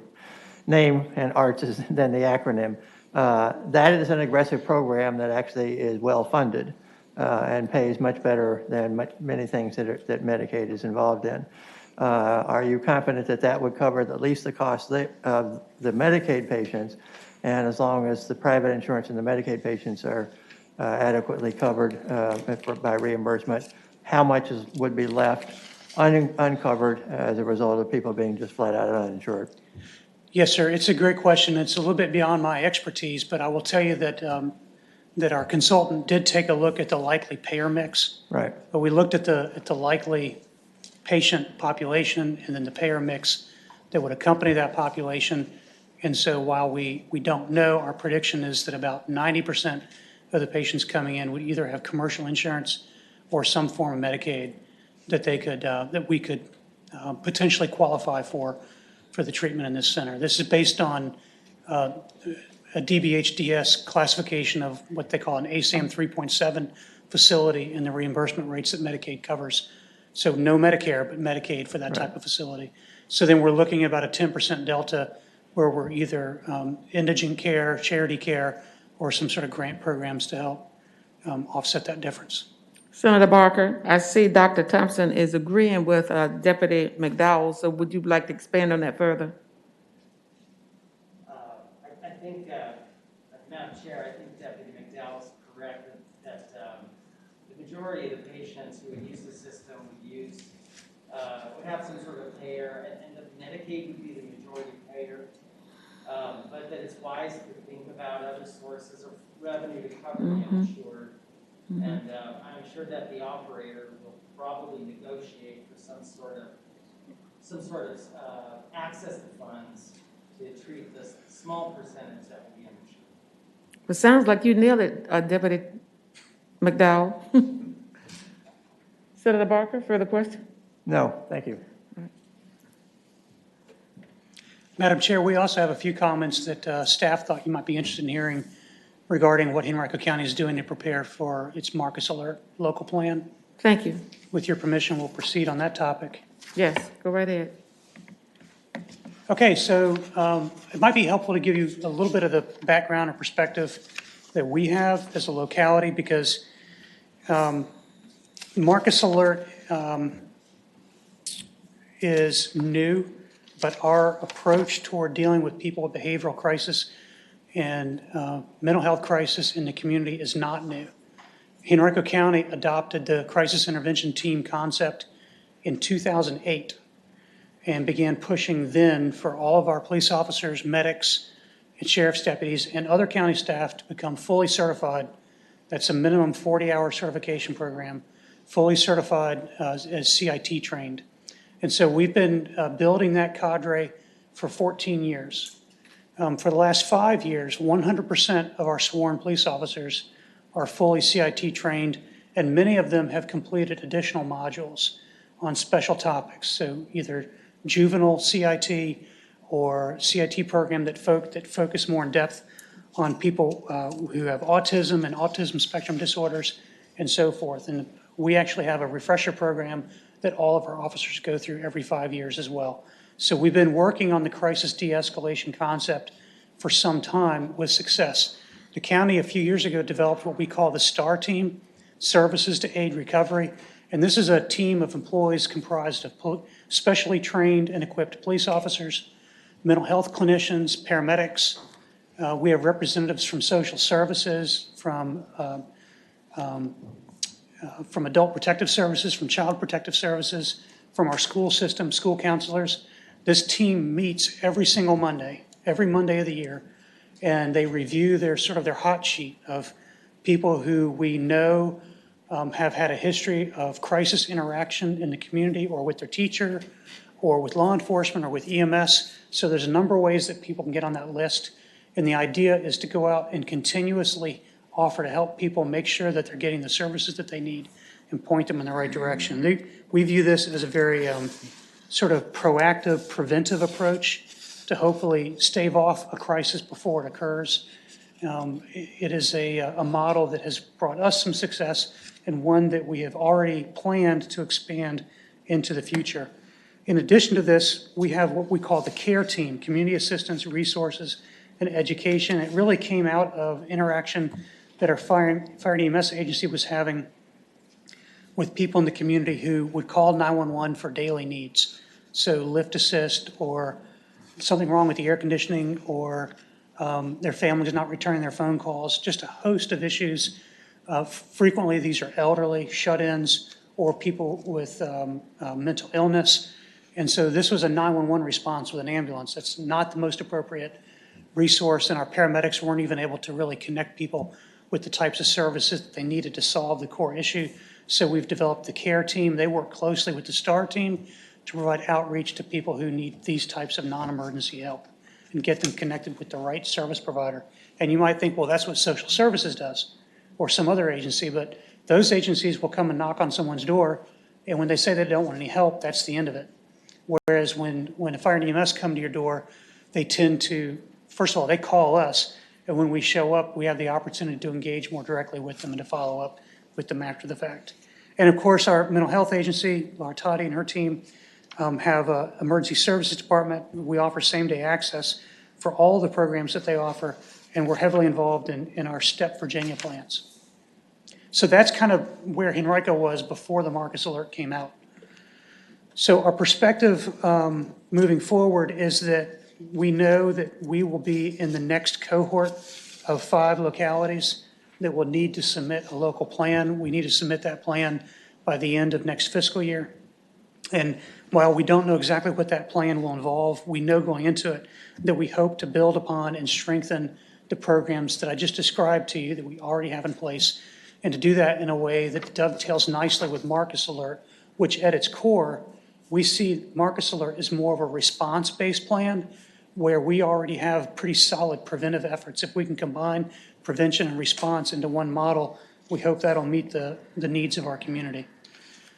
name, and ARTS is then the acronym. That is an aggressive program that actually is well funded and pays much better than many things that Medicaid is involved in. Are you confident that that would cover at least the cost of the Medicaid patients, and as long as the private insurance and the Medicaid patients are adequately covered by reimbursement, how much would be left uncovered as a result of people being just flat out uninsured? Yes, sir. It's a great question. It's a little bit beyond my expertise, but I will tell you that that our consultant did take a look at the likely payer mix. Right. But we looked at the likely patient population and then the payer mix that would accompany that population. And so while we don't know, our prediction is that about 90% of the patients coming in would either have commercial insurance or some form of Medicaid that we could potentially qualify for the treatment in this center. This is based on a DBHDS classification of what they call an ASAM 3.7 facility and the reimbursement rates that Medicaid covers. So no Medicare, but Medicaid for that type of facility. So then we're looking at about a 10% delta where we're either indigent care, charity care, or some sort of grant programs to help offset that difference. Senator Barker, I see Dr. Thompson is agreeing with Deputy McDowell, so would you like to expand on that further? I think, Madam Chair, I think Deputy McDowell is correct that the majority of the patients who would use the system would have some sort of payer, and the Medicaid would be the majority payer, but that it's wise to think about other sources of revenue to cover the uninsured. And I'm sure that the operator will probably negotiate for some sort of access to funds to treat this small percentage that will be uninsured. It sounds like you nailed it, Deputy McDowell. Senator Barker, further question? No, thank you. Madam Chair, we also have a few comments that staff thought you might be interested in hearing regarding what Henrico County is doing to prepare for its Marcus Alert local plan. Thank you. With your permission, we'll proceed on that topic. Yes, go right ahead. Okay, so it might be helpful to give you a little bit of the background or perspective that we have as a locality, because Marcus Alert is new, but our approach toward dealing with people with behavioral crisis and mental health crisis in the community is not new. Henrico County adopted the crisis intervention team concept in 2008 and began pushing then for all of our police officers, medics, and sheriff's deputies and other county staff to become fully certified. That's a minimum 40-hour certification program, fully certified as CIT trained. And so we've been building that cadre for 14 years. For the last 5 years, 100% of our sworn police officers are fully CIT trained, and many of them have completed additional modules on special topics. So either juvenile CIT or CIT program that focus more in depth on people who have autism and autism spectrum disorders and so forth. And we actually have a refresher program that all of our officers go through every 5 years as well. So we've been working on the crisis de-escalation concept for some time with success. The county a few years ago developed what we call the STAR team, Services to Aid Recovery. And this is a team of employees comprised of specially trained and equipped police officers, mental health clinicians, paramedics. We have representatives from social services, from adult protective services, from child protective services, from our school system, school counselors. This team meets every single Monday, every Monday of the year, and they review their hot sheet of people who we know have had a history of crisis interaction in the community or with their teacher or with law enforcement or with EMS. So there's a number of ways that people can get on that list. And the idea is to go out and continuously offer to help people make sure that they're getting the services that they need and point them in the right direction. We view this as a very sort of proactive, preventive approach to hopefully stave off a crisis before it occurs. It is a model that has brought us some success and one that we have already planned to expand into the future. In addition to this, we have what we call the CARE team, Community Assistance, Resources, and Education. It really came out of interaction that our fire and EMS agency was having with people in the community who would call 911 for daily needs. So lift assist or something wrong with the air conditioning or their family is not returning their phone calls, just a host of issues. Frequently, these are elderly, shut-ins, or people with mental illness. And so this was a 911 response with an ambulance. That's not the most appropriate resource, and our paramedics weren't even able to really connect people with the types of services that they needed to solve the core issue. So we've developed the CARE team. They work closely with the STAR team to provide outreach to people who need these types of non-emergency help and get them connected with the right service provider. And you might think, well, that's what social services does or some other agency, but those agencies will come and knock on someone's door, and when they say they don't want any help, that's the end of it. Whereas when a fire and EMS come to your door, they tend to, first of all, they call us, and when we show up, we have the opportunity to engage more directly with them and to follow up with them after the fact. And of course, our mental health agency, Laura Toddy and her team, have an emergency services department. We offer same-day access for all the programs that they offer, and we're heavily involved in our STEP Virginia plans. So that's kind of where Henrico was before the Marcus Alert came out. So our perspective moving forward is that we know that we will be in the next cohort of 5 localities that will need to submit a local plan. We need to submit that plan by the end of next fiscal year. And while we don't know exactly what that plan will involve, we know going into it that we hope to build upon and strengthen the programs that I just described to you that we already have in place, and to do that in a way that dovetails nicely with Marcus Alert, which at its core, we see Marcus Alert as more of a response-based plan where we already have pretty solid preventive efforts. If we can combine prevention and response into one model, we hope that'll meet the needs of our community.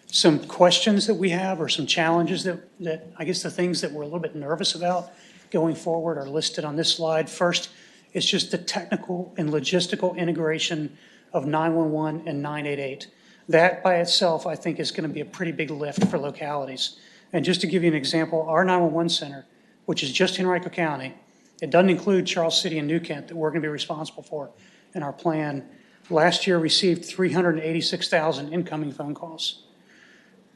Some questions that we have or some challenges that I guess the things that we're a little bit nervous about going forward are listed on this slide. First, it's just the technical and logistical integration of 911 and 988. That by itself, I think, is going to be a pretty big lift for localities. And just to give you an example, our 911 center, which is just Henrico County, it doesn't include Charles City and New Kent that we're going to be responsible for in our plan. Last year received 386,000 incoming phone calls.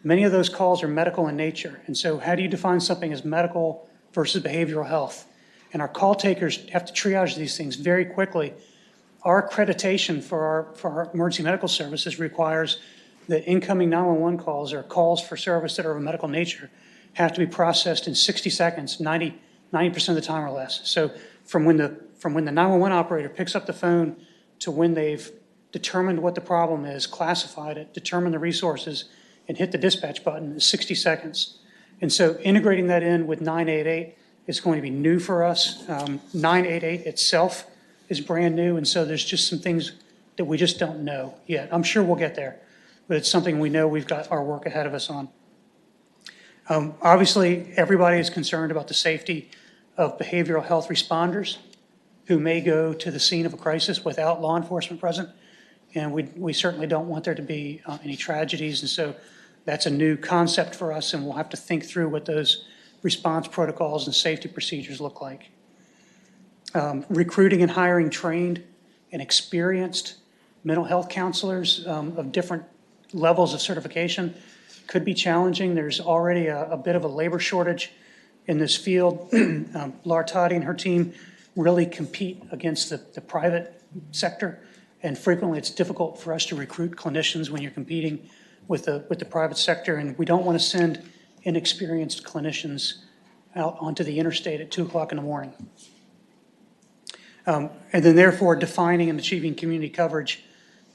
Many of those calls are medical in nature. And so how do you define something as medical versus behavioral health? And our call takers have to triage these things very quickly. Our accreditation for our emergency medical services requires that incoming 911 calls or calls for service that are of a medical nature have to be processed in 60 seconds, 90% of the time or less. So from when the 911 operator picks up the phone to when they've determined what the problem is, classified it, determined the resources, and hit the dispatch button is 60 seconds. And so integrating that in with 988 is going to be new for us. 988 itself is brand new, and so there's just some things that we just don't know yet. I'm sure we'll get there, but it's something we know we've got our work ahead of us on. Obviously, everybody is concerned about the safety of behavioral health responders who may go to the scene of a crisis without law enforcement present, and we certainly don't want there to be any tragedies, and so that's a new concept for us, and we'll have to think through what those response protocols and safety procedures look like. Recruiting and hiring trained and experienced mental health counselors of different levels of certification could be challenging. There's already a bit of a labor shortage in this field. Laura Toddy and her team really compete against the private sector, and frequently it's difficult for us to recruit clinicians when you're competing with the private sector, and we don't want to send inexperienced clinicians out onto the interstate at 2 o'clock in the morning. And then therefore defining and achieving community coverage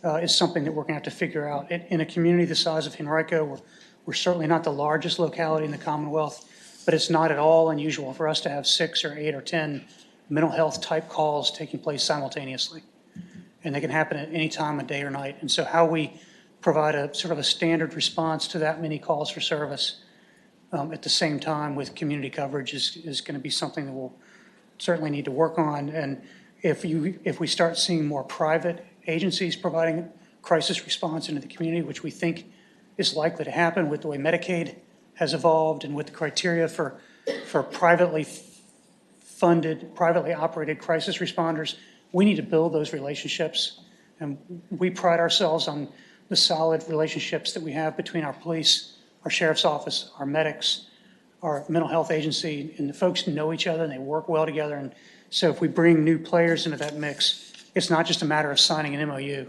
is something that we're going to have to figure out. In a community the size of Henrico, we're certainly not the largest locality in the Commonwealth, but it's not at all unusual for us to have 6 or 8 or 10 mental health type calls taking place simultaneously. And they can happen at any time of day or night. And so how we provide a sort of a standard response to that many calls for service at the same time with community coverage is going to be something that we'll certainly need to work on. And if we start seeing more private agencies providing crisis response into the community, which we think is likely to happen with the way Medicaid has evolved and with the criteria for privately funded, privately operated crisis responders, we need to build those relationships. And we pride ourselves on the solid relationships that we have between our police, our sheriff's office, our medics, our mental health agency, and the folks know each other and they work well together. And so if we bring new players into that mix, it's not just a matter of signing an MOU.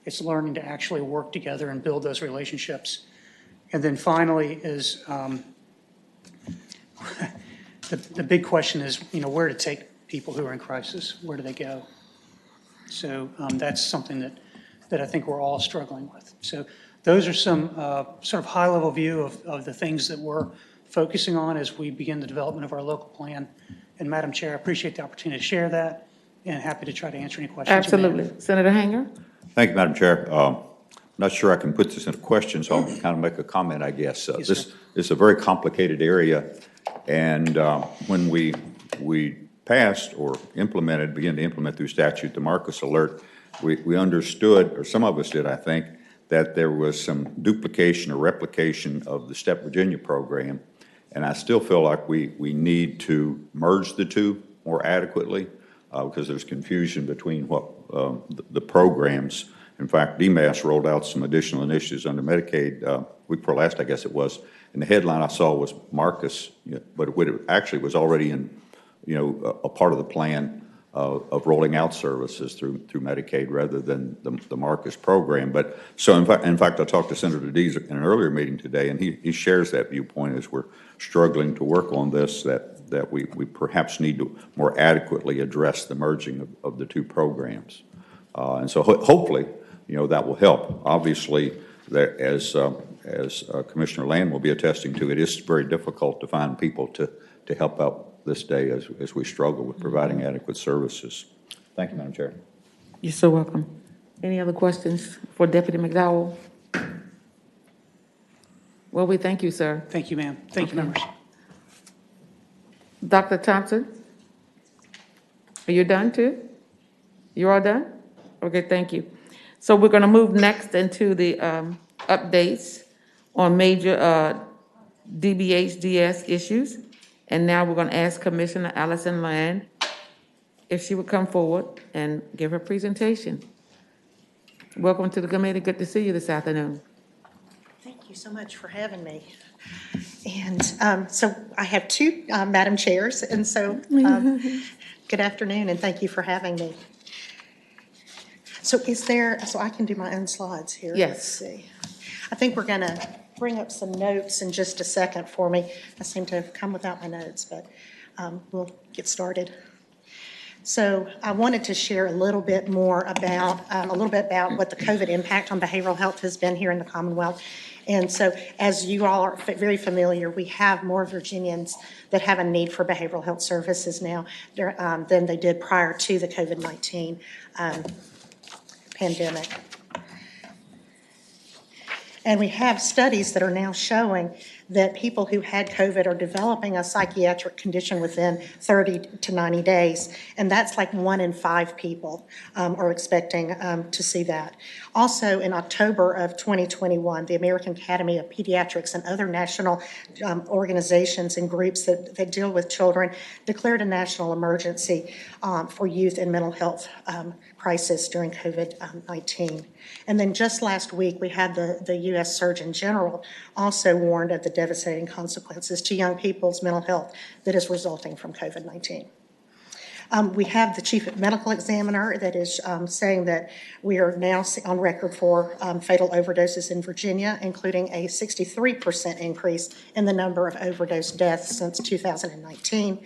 It's learning to actually work together and build those relationships. And then finally is the big question is, where to take people who are in crisis. Where do they go? So that's something that I think we're all struggling with. So those are some sort of high-level view of the things that we're focusing on as we begin the development of our local plan. And Madam Chair, I appreciate the opportunity to share that and happy to try to answer any questions. Absolutely. Senator Hanger? Thank you, Madam Chair. Not sure I can put this into question, so I'll kind of make a comment, I guess. Yes, This sir. is a very complicated area, and when we passed or began to implement through statute the Marcus Alert, we understood, or some of us did, I think, that there was some duplication or replication of the STEP Virginia program, and I still feel like we need to merge the two more adequately because there's confusion between what the programs. In fact, DMAS rolled out some additional initiatives under Medicaid week before last, I guess it was, and the headline I saw was Marcus, but it actually was already in, a part of the plan of rolling out services through Medicaid rather than the Marcus program. But so in fact, I talked to Senator Dees in an earlier meeting today, and he shares that viewpoint as we're struggling to work on this, that we perhaps need to more adequately address the merging of the two programs. And so hopefully, that will help. Obviously, as Commissioner Land will be attesting to, it is very difficult to find people to help out this day as we struggle with providing adequate services. Thank you, Madam Chair. You're so welcome. Any other questions for Deputy McDowell? Well, we thank you, sir. Thank you, ma'am. Thank you, members. Dr. Thompson? Are you done too? You all done? Okay, thank you. So we're going to move next into the updates on major DBHDS issues. And now we're going to ask Commissioner Allison Land if she would come forward and give her presentation. Welcome to the committee. Good to see you this afternoon. Thank Thank you so much for having me. And so I have two Madam Chairs, and so good afternoon, and thank you for having me. So so I can do my own slides here? Yes. Let's see. I think we're going to bring up some notes in just a second for me. I seem to have come without my notes, but we'll get started. So I wanted to share a little bit more about, what the COVID impact on behavioral health has been here in the Commonwealth. And so, as you all are very familiar, we have more Virginians that have a need for behavioral health services now than they did prior to the COVID-19 pandemic. And we have studies that are now showing that people who had COVID are developing a psychiatric condition within 30 to 90 days. And that's like 1 in 5 people are expecting to see that. Also, in October of 2021, the American Academy of Pediatrics and other national organizations and groups that deal with children declared a national emergency for youth and mental health crisis during COVID-19. And then just last week, we had the U.S. Surgeon General also warned of the devastating consequences to young people's mental health that is resulting from COVID-19. We have the chief medical examiner that is saying that we are now on record for fatal overdoses in Virginia, including a 63% increase in the number of overdose deaths since 2019.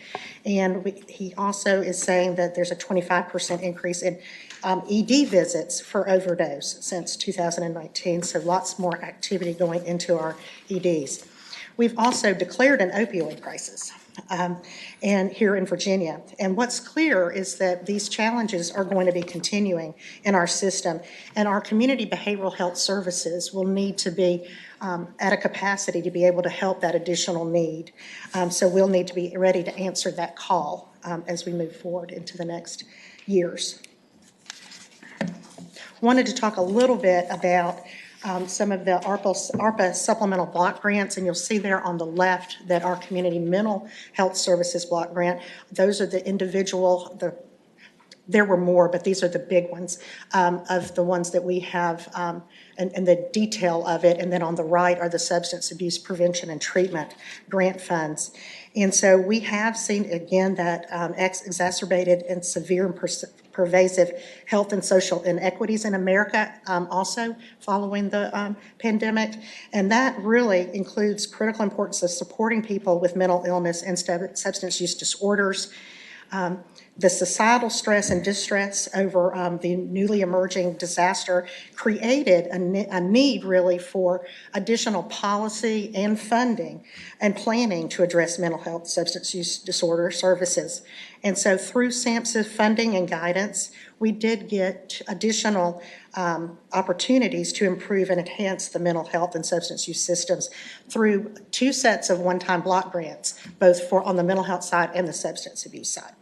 And he also is saying that there's a 25% increase in ED visits for overdose since 2019, so lots more activity going into our EDs. We've also declared an opioid crisis and here in Virginia. And what's clear is that these challenges are going to be continuing in our system, and our community behavioral health services will need to be at a capacity to be able to help that additional need. So we'll need to be ready to answer that call as we move forward into the next years. Wanted to talk a little bit about some of the ARPA supplemental block grants, and you'll see there on the left that our community mental health services block grant, those are the individual, there were more, but these are the big ones of the ones that we have and the detail of it. And then on the right are the substance abuse prevention and treatment grant funds. And so we have seen, again, that exacerbated and severe and pervasive health and social inequities in America also following the pandemic. And that really includes critical importance of supporting people with mental illness and substance use disorders. The societal stress and distress over the newly emerging disaster created a need really for additional policy and funding and planning to address mental health substance use disorder services. And so through SAMHSA funding and guidance, we did get additional opportunities to improve and enhance the mental health and substance use systems through 2 sets of one-time block grants, both on the mental health side and the substance abuse side.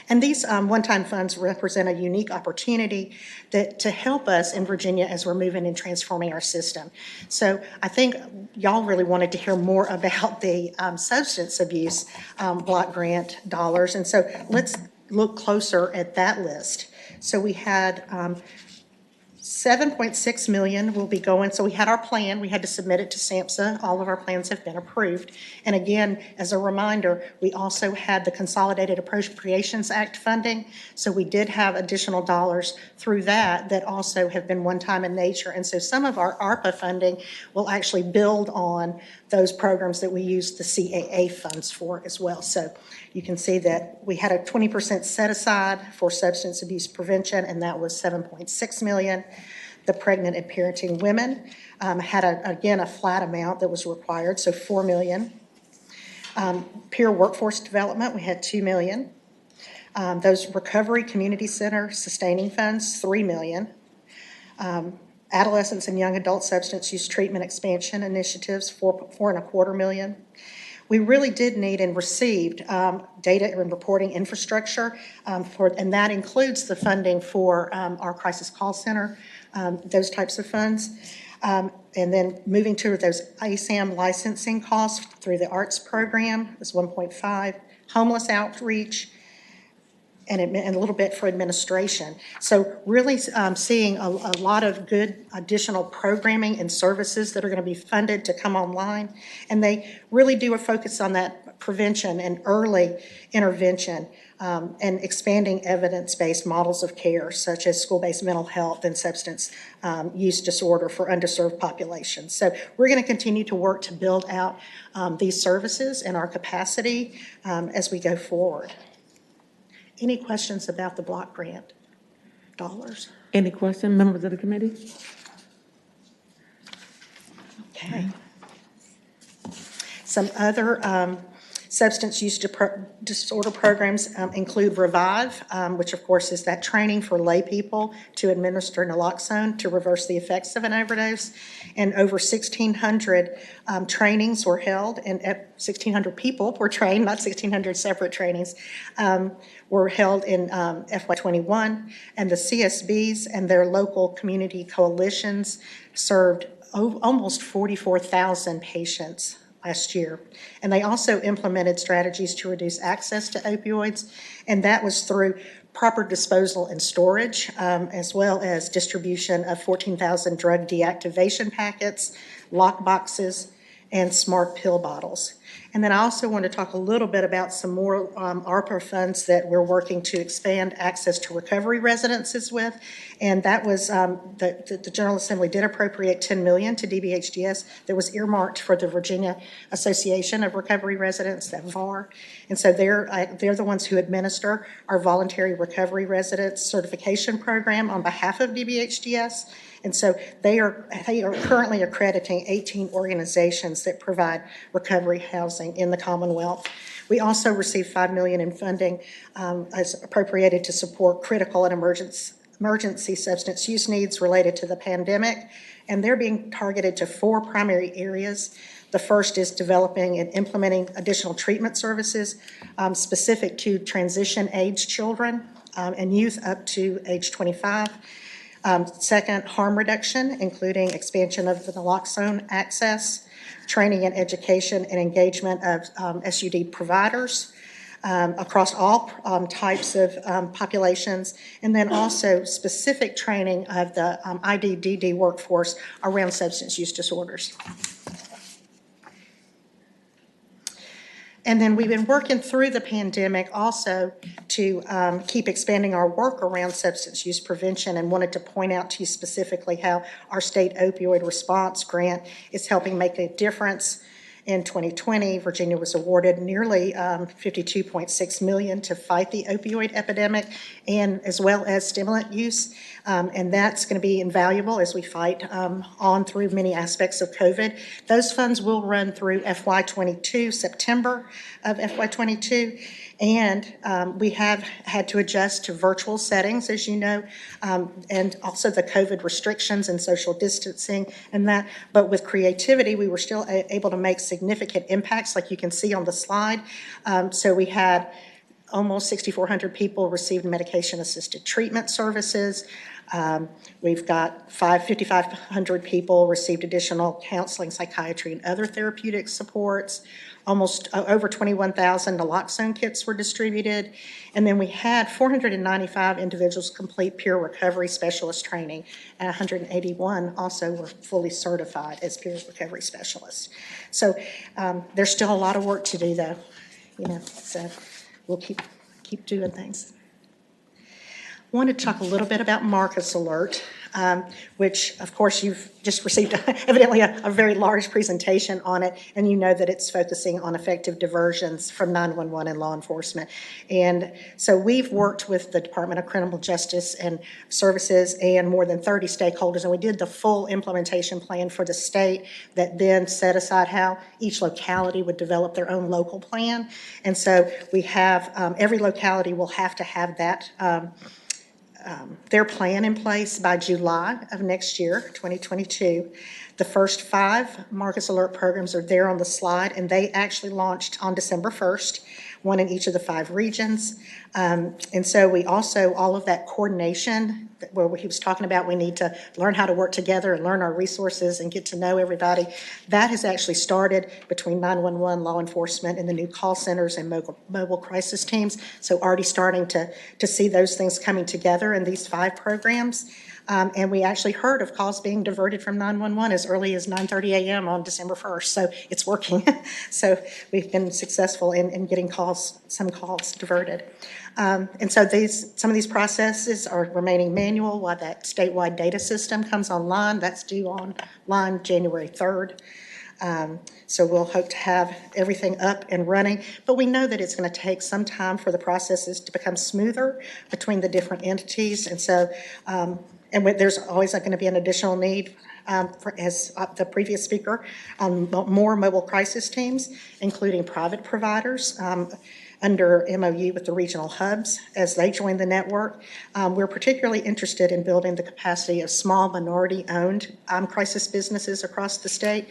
And these one-time funds represent a unique opportunity to help us in Virginia as we're moving and transforming our system. So I think y'all really wanted to hear more about the substance abuse block grant dollars. And so let's look closer at that list. So we had $7.6 million will be going. So we had our plan. We had to submit it to SAMHSA. All of our plans have been approved. And again, as a reminder, we also had the Consolidated Appropriations Act funding. So we did have additional dollars through that also have been one-time in nature. And so some of our ARPA funding will actually build on those programs that we use the CAA funds for as well. So you can see that we had a 20% set aside for substance abuse prevention, and that was $7.6 million. The pregnant and parenting women had, again, a flat amount that was required, so $4 million. Peer workforce development, we had $2 million. Those recovery community center sustaining funds, $3 million. Adolescents and young adult substance use treatment expansion initiatives, $4.25 million. We really did need and received data and reporting infrastructure and that includes the funding for our crisis call center, those types of funds. And then moving to those ASAM licensing costs through the arts program was 1.5, homeless outreach, and a little bit for administration. So really seeing a lot of good additional programming and services that are going to be funded to come online. And they really do a focus on that prevention and early intervention and expanding evidence-based models of care, such as school-based mental health and substance use disorder for underserved populations. So we're going to continue to work to build out these services and our capacity as we go forward. Any questions about the block grant dollars? Any question, members of the committee? Okay. Some other substance use disorder programs include Revive, which of course is that training for lay people to administer naloxone to reverse the effects of an overdose. And over 1,600 trainings were held, and 1,600 people were trained, not 1,600 separate trainings, were held in FY21. And the CSBs and their local community coalitions served almost 44,000 patients last year. And they also implemented strategies to reduce access to opioids, and that was through proper disposal and storage, as well as distribution of 14,000 drug deactivation packets, lock boxes, and smart pill bottles. And then I also want to talk a little bit about some more ARPA funds that we're working to expand access to recovery residences with. And that was, the General Assembly did appropriate $10 million to DBHDS that was earmarked for the Virginia Association of Recovery Residents, that VAR. And so they're the ones who administer our voluntary recovery residence certification program on behalf of DBHDS. And so they are currently accrediting 18 organizations that provide recovery housing in the Commonwealth. We also received $5 million in funding as appropriated to support critical and emergency substance use needs related to the pandemic, and they're being targeted to 4 primary areas. The first is developing and implementing additional treatment services specific to transition-age children and youth up to age 25. Second, harm reduction, including expansion of the naloxone access, training and education and engagement of SUD providers across all types of populations, and then also specific training of the IDDD workforce around substance use disorders. And then we've been working through the pandemic also to keep expanding our work around substance use prevention, and wanted to point out to you specifically how our state opioid response grant is helping make a difference. In 2020, Virginia was awarded nearly $52.6 million to fight the opioid epidemic, and as well as stimulant use. And that's going to be invaluable as we fight on through many aspects of COVID. Those funds will run through FY22, September of FY22. And we have had to adjust to virtual settings, as you know, and also the COVID restrictions and social distancing and that. But with creativity, we were still able to make significant impacts, like you can see on the slide. So we had almost 6,400 people received medication-assisted treatment services. We've got 5,500 people received additional counseling, psychiatry, and other therapeutic supports. Almost over 21,000 naloxone kits were distributed. And then we had 495 individuals complete peer recovery specialist training, and 181 also were fully certified as peer recovery specialists. So there's still a lot of work to do, though, so we'll keep doing things. I want to talk a little bit about Marcus Alert, which, of course, you've just received evidently a very large presentation on it, and you know that it's focusing on effective diversions from 911 and law enforcement. And so we've worked with the Department of Criminal Justice and Services and more than 30 stakeholders, and we did the full implementation plan for the state that then set aside how each locality would develop their own local plan. And so we have, every locality will have to have that their plan in place by July of next year, 2022. The first 5 Marcus Alert programs are there on the slide, and they actually launched on December 1st, one in each of the 5 regions. And so we also, all of that coordination, where he was talking about we need to learn how to work together and learn our resources and get to know everybody, that has actually started between 911, law enforcement, and the new call centers and mobile crisis teams. So already starting to see those things coming together in these 5 programs. And we actually heard of calls being diverted from 911 as early as 9:30 a.m. on December 1st. So it's working. So we've been successful in getting some calls diverted. And so some of these processes are remaining manual while that statewide data system comes online. That's due online January 3rd. So we'll hope to have everything up and running, but we know that it's going to take some time for the processes to become smoother between the different entities. And so, there's always going to be an additional need, as the previous speaker, on more mobile crisis teams, including private providers, under MOU with the regional hubs as they join the network. We're particularly interested in building the capacity of small minority-owned crisis businesses across the state.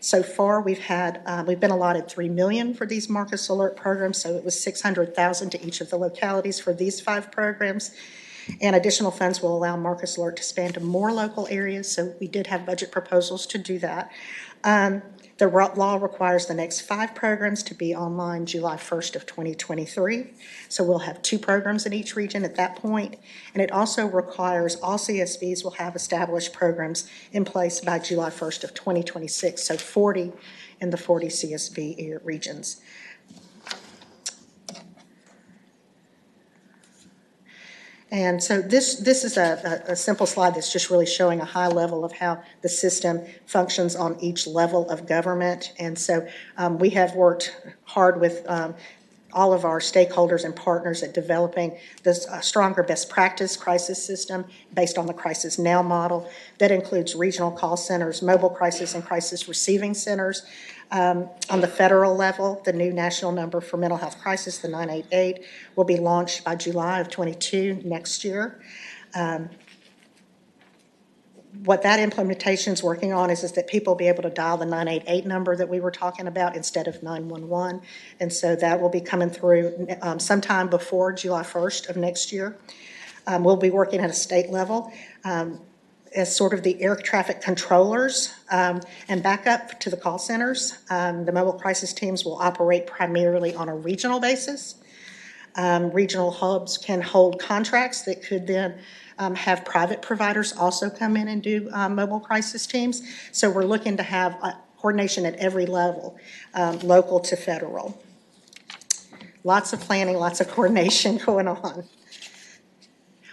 So far, we've been allotted $3 million for these Marcus Alert programs, so it was $600,000 to each of the localities for these 5 programs. And additional funds will allow Marcus Alert to span to more local areas, so we did have budget proposals to do that. The law requires the next 5 programs to be online July 1st of 2023. So we'll have 2 programs in each region at that point. And it also requires all CSBs will have established programs in place by July 1st of 2026. So 40 in the 40 CSB regions. And so this is a simple slide that's just really showing a high level of how the system functions on each level of government. And so we have worked hard with all of our stakeholders and partners at developing this stronger best practice crisis system based on the Crisis Now model. That includes regional call centers, mobile crisis and crisis receiving centers. On the federal level, the new national number for mental health crisis, the 988, will be launched by July of 22 next year. What that implementation is working on is that people will be able to dial the 988 number that we were talking about instead of 911. And so that will be coming through sometime before July 1st of next year. We'll be working at a state level as sort of the air traffic controllers and backup to the call centers. The mobile crisis teams will operate primarily on a regional basis. Regional hubs can hold contracts that could then have private providers also come in and do mobile crisis teams. So we're looking to have coordination at every level, local to federal. Lots of planning, lots of coordination going on.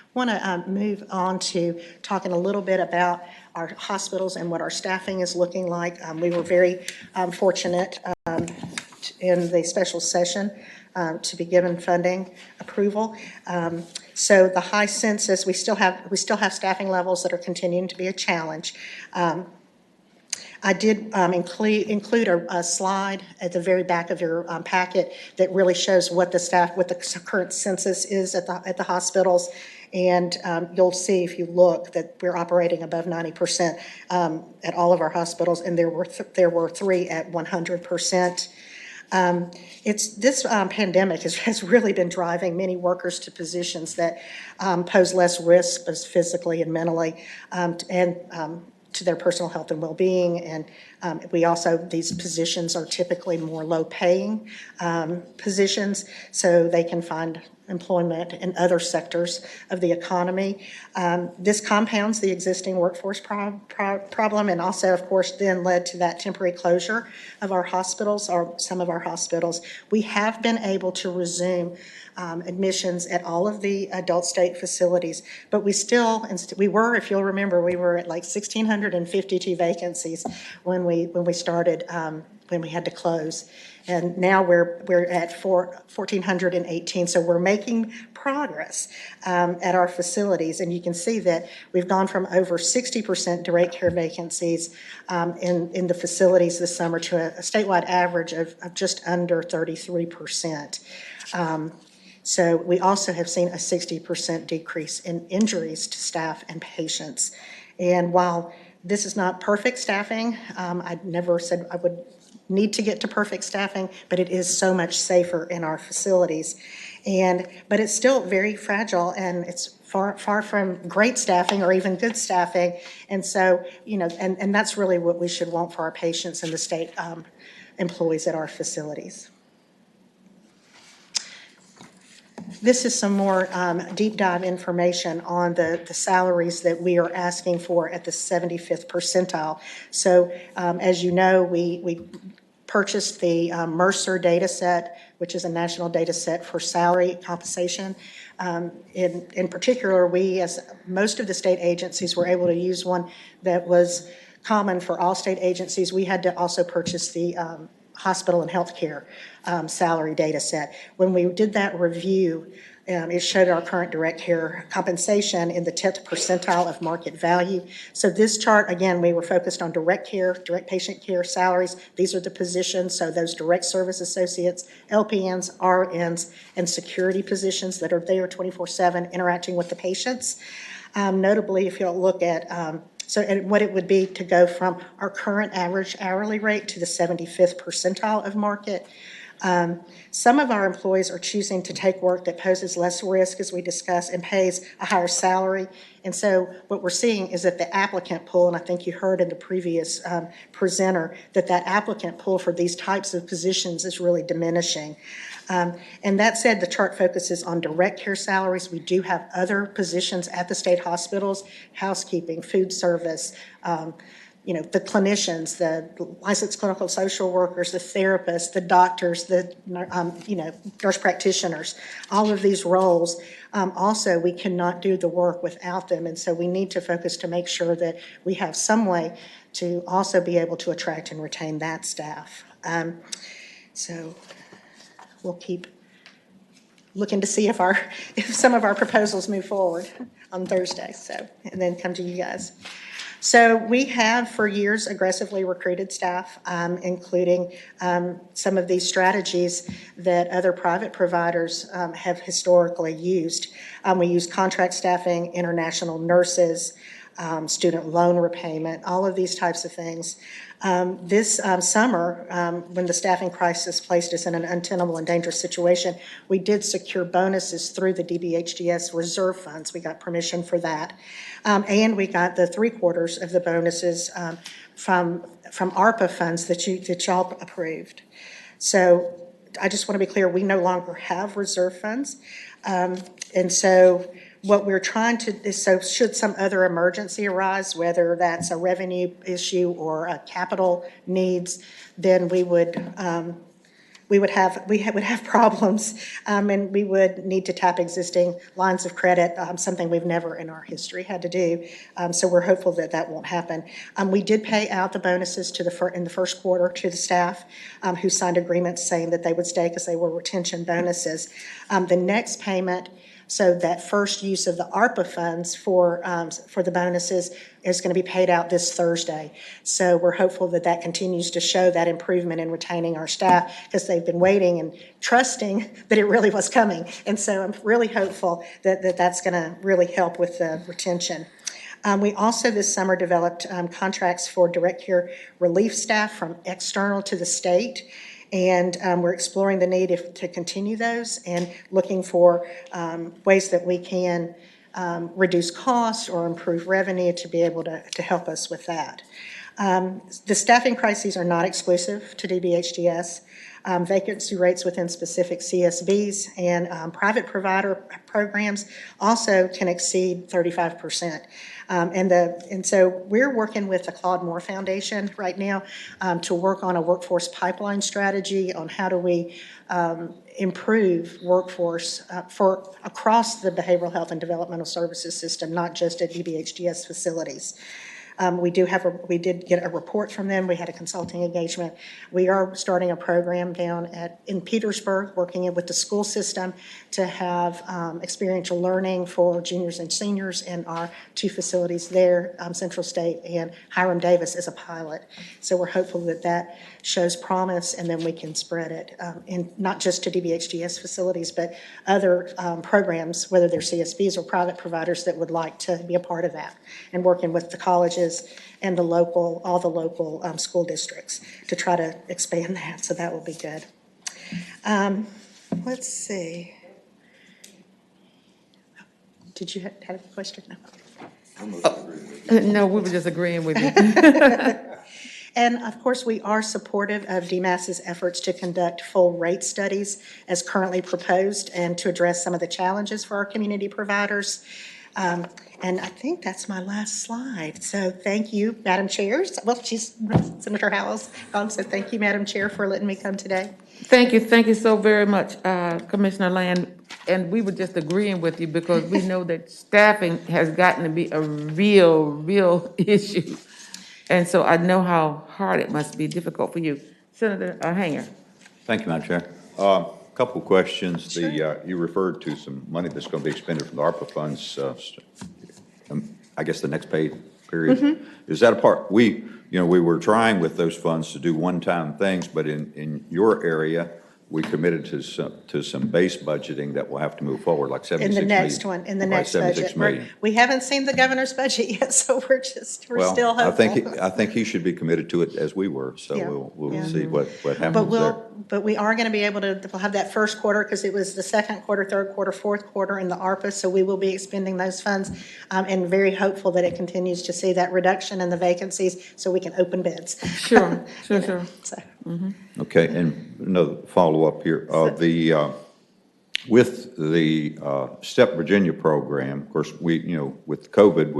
I want to move on to talking a little bit about our hospitals and what our staffing is looking like. We were very fortunate in the special session to be given funding approval. So the high census, we still have staffing levels that are continuing to be a challenge. I did include a slide at the very back of your packet that really shows what the current census is at the hospitals. And you'll see if you look that we're operating above 90% at all of our hospitals, and there were 3 at 100%. This pandemic has really been driving many workers to positions that pose less risk, both physically and mentally, and to their personal health and well-being. And these positions are typically more low-paying positions, so they can find employment in other sectors of the economy. This compounds the existing workforce problem, and also, of course, then led to that temporary closure of our hospitals, or some of our hospitals. We have been able to resume admissions at all of the adult state facilities, but we were, if you'll remember, we were at like 1,652 vacancies when we started, when we had to close. And now we're at 1,418, so we're making progress at our facilities. And you can see that we've gone from over 60% direct care vacancies in the facilities this summer to a statewide average of just under 33%. So we also have seen a 60% decrease in injuries to staff and patients. And while This is not perfect staffing. I never said I would need to get to perfect staffing, but it is so much safer in our facilities. But it's still very fragile, and it's far from great staffing or even good staffing. And so, and that's really what we should want for our patients and the state employees at our facilities. This is some more deep dive information on the salaries that we are asking for at the 75th percentile. So as you know, we purchased the Mercer data set, which is a national data set for salary compensation. In particular, we, as most of the state agencies, were able to use one that was common for all state agencies. We had to also purchase the hospital and healthcare salary data set. When we did that review, it showed our current direct care compensation in the 10th percentile of market value. So this chart, again, we were focused on direct care, direct patient care salaries. These are the positions, so those direct service associates, LPNs, RNs, and security positions that are there 24/7 interacting with the patients. Notably, if you'll look at and what it would be to go from our current average hourly rate to the 75th percentile of market. Some of our employees are choosing to take work that poses less risk, as we discussed, and pays a higher salary. And so what we're seeing is that the applicant pool, and I think you heard in the previous presenter, that applicant pool for these types of positions is really diminishing. And that said, the chart focuses on direct care salaries. We do have other positions at the state hospitals: housekeeping, food service, the clinicians, the licensed clinical social workers, the therapists, the doctors, the nurse practitioners. All of these roles, also we cannot do the work without them, and so we need to focus to make sure that we have some way to also be able to attract and retain that staff. So we'll keep looking to see if some of our proposals move forward on Thursday. So, and then come to you guys. So we have for years aggressively recruited staff, including some of these strategies that other private providers have historically used. We use contract staffing, international nurses, student loan repayment, all of these types of things. This summer, when the staffing crisis placed us in an untenable and dangerous situation, we did secure bonuses through the DBHDS reserve funds. We got permission for that. And we got the 3/4 of the bonuses from ARPA funds that y'all approved. So I just want to be clear, we no longer have reserve funds. And so what we're trying to is, so should some other emergency arise, whether that's a revenue issue or a capital needs, then we would have problems, and we would need to tap existing lines of credit, something we've never in our history had to do. So we're hopeful that that won't happen. We did pay out the bonuses in the first quarter to the staff who signed agreements saying that they would stay because they were retention bonuses. The next payment, so that first use of the ARPA funds for the bonuses, is going to be paid out this Thursday. So we're hopeful that that continues to show that improvement in retaining our staff, because they've been waiting and trusting that it really was coming. And so I'm really hopeful that that's going to really help with the retention. We also this summer developed contracts for direct care relief staff from external to the state. And we're exploring the need to continue those and looking for ways that we can reduce costs or improve revenue to be able to help us with that. The staffing crises are not exclusive to DBHDS. Vacancy rates within specific CSBs and private provider programs also can exceed 35%. And so we're working with the Claude Moore Foundation right now to work on a workforce pipeline strategy on how do we improve workforce for across the behavioral health and developmental services system, not just at DBHDS facilities. We did get a report from them. We had a consulting engagement. We are starting a program down in Petersburg, working with the school system to have experiential learning for juniors and seniors in our 2 facilities there, Central State and Hiram Davis, as a pilot. So we're hopeful that that shows promise, and then we can spread it in not just to DBHDS facilities, but other programs, whether they're CSBs or private providers that would like to be a part of that, and working with the colleges colleges and all the local school districts to try to expand that, so that will be good. Let's see. Did you have a question? No. No, we were just agreeing with you. And of course, we are supportive of DMAS's efforts to conduct full rate studies as currently proposed and to address some of the challenges for our community providers. And I think that's my last slide. So thank you, Madam Chair. Well, Senator Howell's gone, so thank you, Madam Chair, for letting me come today. Thank you so very much, Commissioner Land. And we were just agreeing with you because we know that staffing has gotten to be a real issue. And so I know how hard it must be difficult for you. Senator Hanger. Thank you, Madam Chair. Couple of questions. Sure. You referred to some money that's going to be expended from the ARPA funds, I guess the next pay period. Mm-hmm. Is that a part, we were trying with those funds to do one-time things, but in your area, we committed to some base budgeting that will have to move forward, like 76 In the million. next one, in the Right, next 76 budget. million. We haven't seen the governor's budget yet, so we're still Well, hopeful. I think he should be committed to it as we were, so Yeah, we'll yeah. see what happens there. But we are going to be able to, we'll have that first quarter, because it was the second quarter, third quarter, fourth quarter in the ARPA, so we will be expending those funds, and very hopeful that it continues to see that reduction in the vacancies so we can open beds. Sure. So, Okay, and another follow-up here. With the STEP Virginia program, of course, with COVID,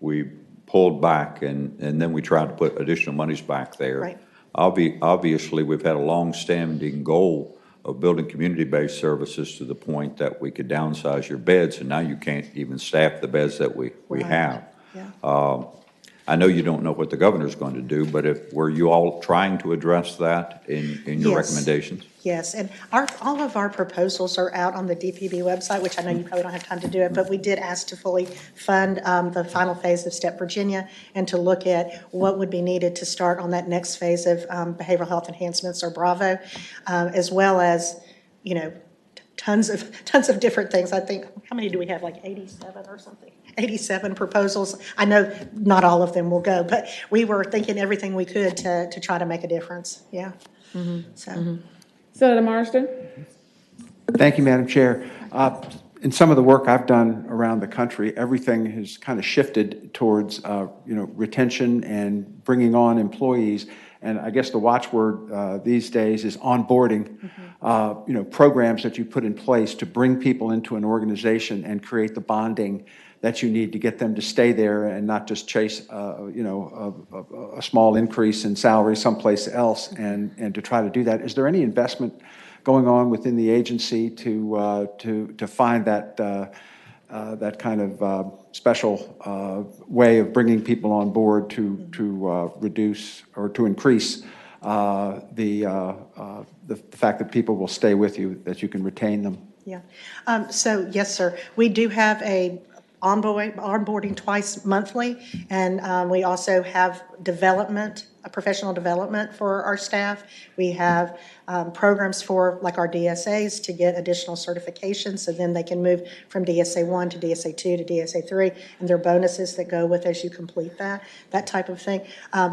we pulled back and then we tried to put additional monies back there. Right. Obviously, we've had a long-standing goal of building community-based services to the point that we could downsize your beds, and now you can't even staff the beds that we Right. have. yeah. I know you don't know what the governor's going to do, but were you all trying to address that in your Yes. recommendations? Yes, and all of our proposals are out on the DPB website, which I know you probably don't have time to do it, but we did ask to fully fund the final phase of STEP Virginia and to look at what would be needed to start on that next phase of behavioral health enhancements, or BRAVO, as well as, tons of different things. I think, how many do we have, like 87 or something? 87 proposals. I know not all of them will go, but we were thinking everything we could to try to make a difference, yeah. So. Senator Marston? Thank you, Madam Chair. In some of the work I've done around the country, everything has kind of shifted towards, retention and bringing on employees. And I guess the watchword these days is onboarding, programs that you put in place to bring people into an organization and create the bonding that you need to get them to stay there and not just chase, a small increase in salary someplace else, and to try to do that. Is there any investment going on within the agency to find that that kind of special way of bringing people on board to reduce or to increase the fact that people will stay with you, that you can retain them? Yeah. So, yes, sir. We do have a onboarding twice monthly, and we also have professional development for our staff. We have programs for, like, our DSAs to get additional certifications, so then they can move from DSA 1 to DSA 2 to DSA 3, and there are bonuses that go with as you complete that type of thing.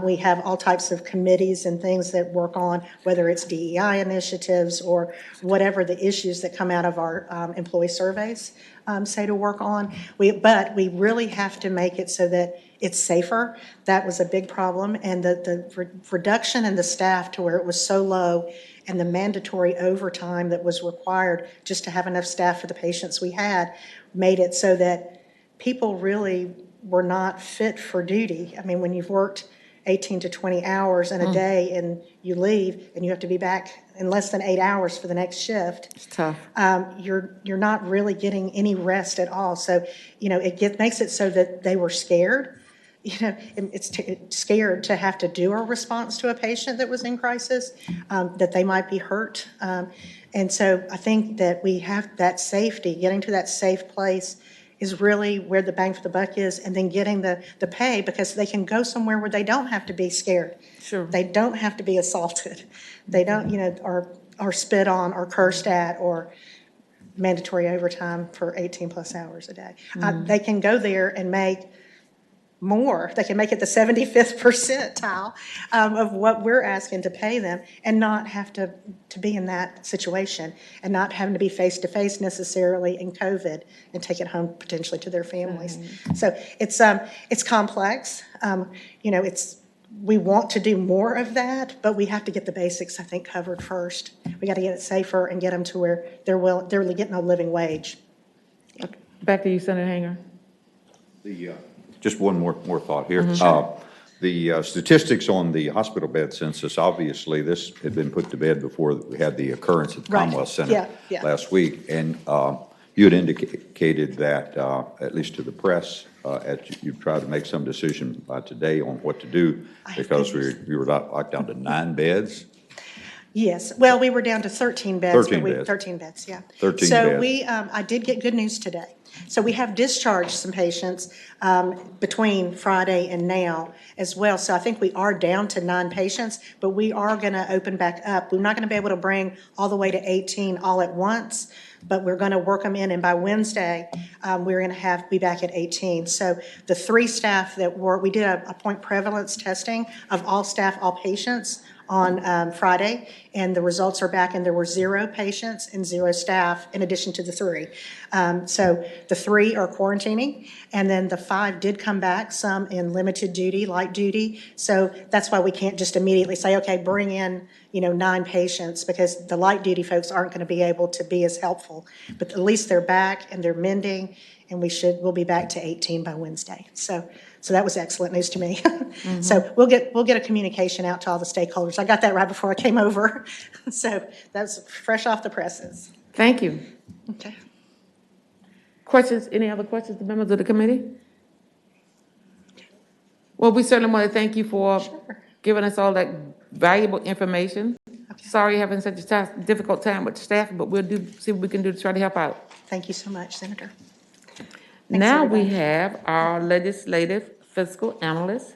We have all types of committees and things that work on, whether it's DEI initiatives or whatever the issues that come out of our employee surveys say to work on. But we really have to make it so that it's safer. That was a big problem, and the reduction in the staff to where it was so low, and the mandatory overtime that was required just to have enough staff for the patients we had, made it so that people really were not fit for duty. I mean, when you've worked 18 to 20 hours in a day and you leave and you have to be back in less than 8 hours for the next shift. It's tough. You're not really getting any rest at all. So, it makes it so that they were scared. It's scared to have to do a response to a patient that was in crisis, that they might be hurt. And so I think that we have that safety, getting to that safe place is really where the bang for the buck is, and then getting the pay, because they can go somewhere where they don't have to be scared. Sure. They don't have to be assaulted. They don't, or spit on or cursed at or mandatory overtime for 18 plus hours a day. They can go there and make more. They can make it the 75th percentile of what we're asking to pay them and not have to be in that situation and not having to be face-to-face necessarily in COVID and take it home potentially to their families. So it's complex. We want to do more of that, but we have to get the basics, I think, covered first. We got to get it safer and get them to where they're getting a living wage. Back to you, Senator Hanger. Just one more thought here. The statistics on the hospital bed census, obviously, this had been put to bed before we had the occurrence at the Right. Commonwealth Center Yeah. last week. And you had indicated that, at least to the press, you've tried to make some decision by today on what to do because we were locked down to 9 beds. Yes, well, we were down to 13 beds. 13 beds. 13 beds, yeah. 13 So beds. I did get good news today. So we have discharged some patients between Friday and now as well. So I think we are down to 9 patients, but we are going to open back up. We're not going to be able to bring all the way to 18 all at once, but we're going to work them in. And by Wednesday, we're going to be back at 18. So the 3 staff we did a point prevalence testing of all staff, all patients on Friday, and the results are back, and there were 0 patients and 0 staff in addition to the 3. So the 3 are quarantining, and then the 5 did come back, some in limited duty, light duty. So that's why we can't just immediately say, okay, bring in 9 patients, because the light duty folks aren't going to be able to be as helpful. But at least they're back and they're mending, and we'll be back to 18 by Wednesday. So that was excellent news to me. So we'll get a communication out to all the stakeholders. I got that right before I came over. So that's fresh off the presses. Thank you. Okay. Questions, any other questions, the members of the committee? Well, we certainly want to thank you for giving us all that valuable information. Sorry you're having such a difficult time with staff, but we'll see what we can do to try to help out. Thank you so much, Senator. Thanks, Now we everybody. have our legislative fiscal analyst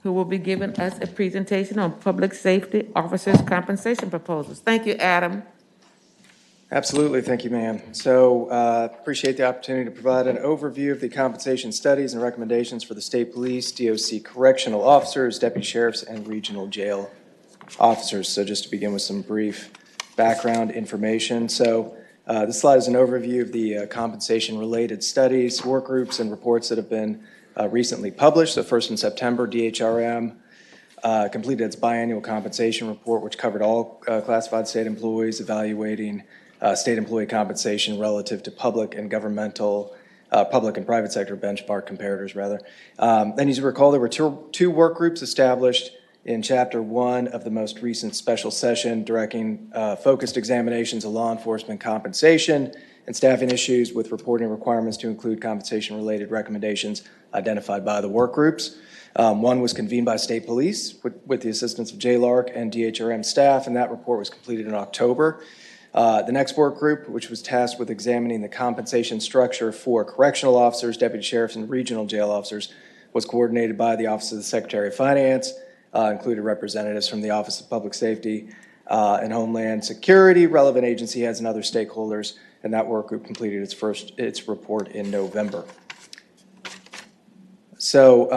who will be giving us a presentation on public safety officers' compensation proposals. Thank you, Adam. Absolutely. Thank you, ma'am. So appreciate the opportunity to provide an overview of the compensation studies and recommendations for the state police, DOC correctional officers, deputy sheriffs, and regional jail officers. So just to begin with some brief background information. So this slide is an overview of the compensation-related studies, work groups, and reports that have been recently published. So first in September, DHRM completed its biannual compensation report, which covered all classified state employees, evaluating state employee compensation relative to public and governmental, public and private sector benchmark comparators, rather. And as you recall, there were two work groups established in Chapter 1 of the most recent special session, directing focused examinations of law enforcement compensation and staffing issues with reporting requirements to include compensation-related recommendations identified by the work groups. One was convened by state police with the assistance of JLARC and DHRM staff, and that report was completed in October. The next work group, which was tasked with examining the compensation structure for correctional officers, deputy sheriffs, and regional jail officers, was coordinated by the Office of the Secretary of Finance, included representatives from the Office of Public Safety and Homeland Security, relevant agency heads, and other stakeholders, and that work group completed its report in November. So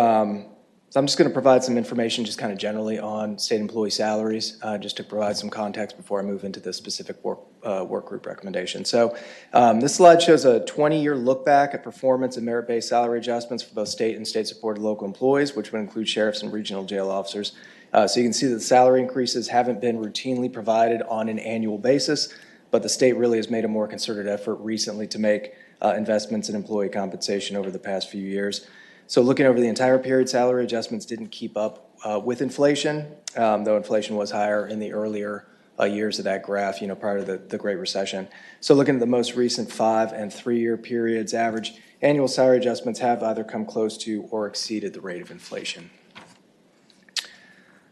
I'm just going to provide some information just kind of generally on state employee salaries, just to provide some context before I move into the specific work group recommendation. So this slide shows a 20-year look back at performance and merit-based salary adjustments for both state and state-supported local employees, which would include sheriffs and regional jail officers. So you can see that the salary increases haven't been routinely provided on an annual basis, but the state really has made a more concerted effort recently to make investments in employee compensation over the past few years. So looking over the entire period, salary adjustments didn't keep up with inflation, though inflation was higher in the earlier years of that graph, prior to the Great Recession. So looking at the most recent 5 and 3 year periods, average annual salary adjustments have either come close to or exceeded the rate of inflation.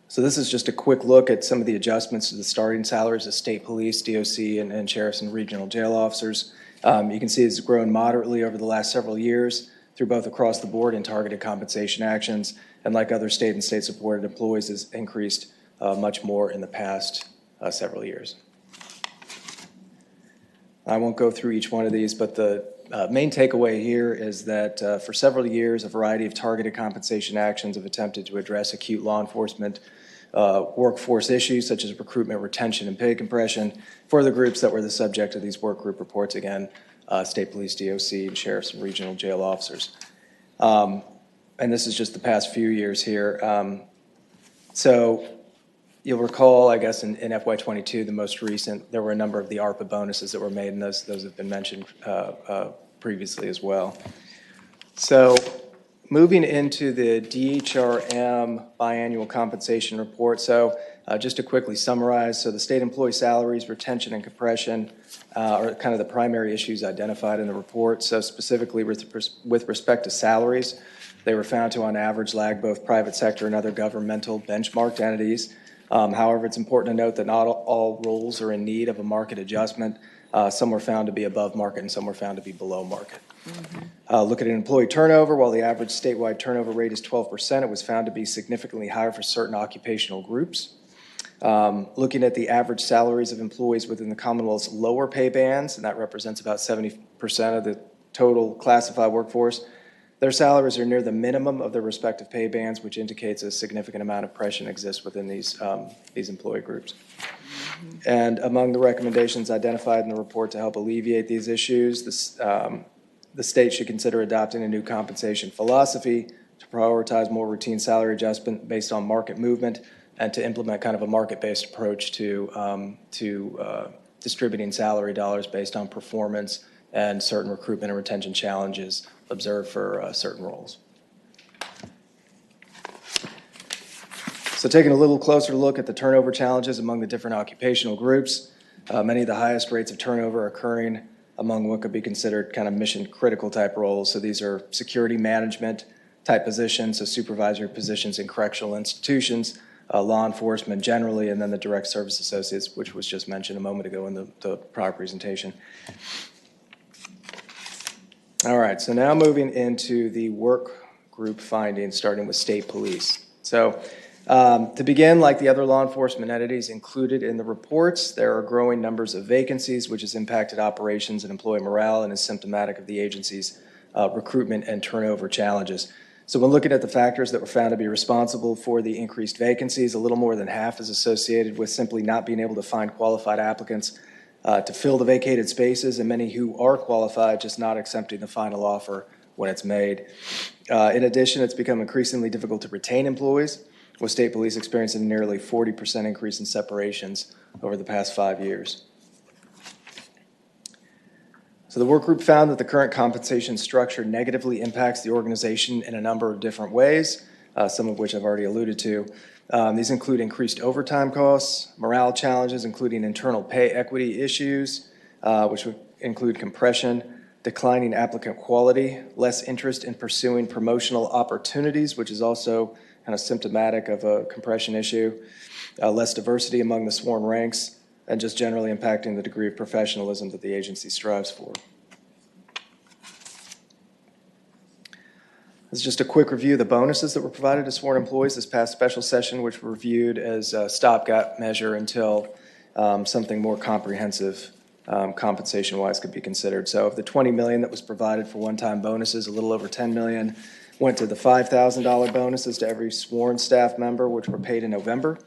So this is just a quick look at some of the adjustments to the starting salaries of state police, DOC, and sheriffs and regional jail officers. You can see it's grown moderately over the last several years through both across the board and targeted compensation actions, and like other state and state-supported employees, has increased much more in the past several years. I won't go through each one of these, but the main takeaway here is that for several years, a variety of targeted compensation actions have attempted to address acute law enforcement workforce issues such as recruitment, retention, and pay compression for the groups that were the subject of these work group reports, again, state police, DOC, and sheriffs and regional jail officers. And this is just the past few years here. So you'll recall, I guess, in FY22, the most recent, there were a number of the ARPA bonuses that were made, and those have been mentioned previously as well. So moving into the DHRM biannual compensation report. So just to quickly summarize, so the state employee salaries, retention, and compression are kind of the primary issues identified in the report. So specifically with respect to salaries, they were found to, on average, lag both private sector and other governmental benchmarked entities. However, it's important to note that not all roles are in need of a market adjustment. Some were found to be above market and some were found to be below market. Looking at employee turnover, while the average statewide turnover rate is 12%, it was found to be significantly higher for certain occupational groups. Looking at the average salaries of employees within the Commonwealth's lower pay bands, and that represents about 70% of the total classified workforce, their salaries are near the minimum of their respective pay bands, which indicates a significant amount of oppression exists within these employee groups. And among the recommendations identified in the report to help alleviate these issues, the state should consider adopting a new compensation philosophy to prioritize more routine salary adjustment based on market movement and to implement kind of a market-based approach to distributing salary dollars based on performance and certain recruitment and retention challenges observed for certain roles. So taking a little closer look at the turnover challenges among the different occupational groups, many of the highest rates of turnover occurring among what could be considered kind of mission critical type roles. So these are security management type positions, so supervisory positions in correctional institutions, law enforcement generally, and then the direct service associates, which was just mentioned a moment ago in the prior presentation. All right, so now moving into the work group findings, starting with state police. So to begin, like the other law enforcement entities included in the reports, there are growing numbers of vacancies, which has impacted operations and employee morale and is symptomatic of the agency's recruitment and turnover challenges. So when looking at the factors that were found to be responsible for the increased vacancies, a little more than half is associated with simply not being able to find qualified applicants to fill the vacated spaces, and many who are qualified just not accepting the final offer when it's made. In addition, it's become increasingly difficult to retain employees, with state police experiencing a nearly 40% increase in separations over the past 5 years. So the work group found that the current compensation structure negatively impacts the organization in a number of different ways, some of which I've already alluded to. These include increased overtime costs, morale challenges, including internal pay equity issues, which would include compression, declining applicant quality, less interest in pursuing promotional opportunities, which is also kind of symptomatic of a compression issue, less diversity among the sworn ranks, and just generally impacting the degree of professionalism that the agency strives for. This is just a quick review of the bonuses that were provided to sworn employees this past special session, which were reviewed as a stopgap measure until something more comprehensive compensation-wise could be considered. So of the $20 million that was provided for one-time bonuses, a little over $10 million went to the $5,000 bonuses to every sworn staff member, which were paid in November.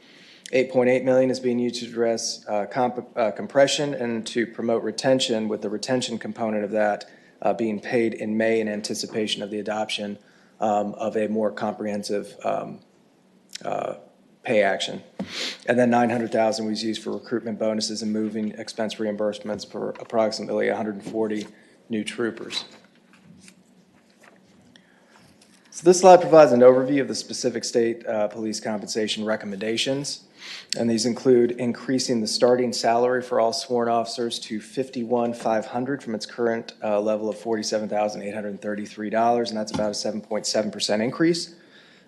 $8.8 million is being used to address compression and to promote retention, with the retention component of that being paid in May in anticipation of the adoption of a more comprehensive pay action. And then $900,000 was used for recruitment bonuses and moving expense reimbursements for approximately 140 new troopers. So this slide provides an overview of the specific state police compensation recommendations, and these include increasing the starting salary for all sworn officers to $51,500 from its current level of $47,833, and that's about a 7.7% increase.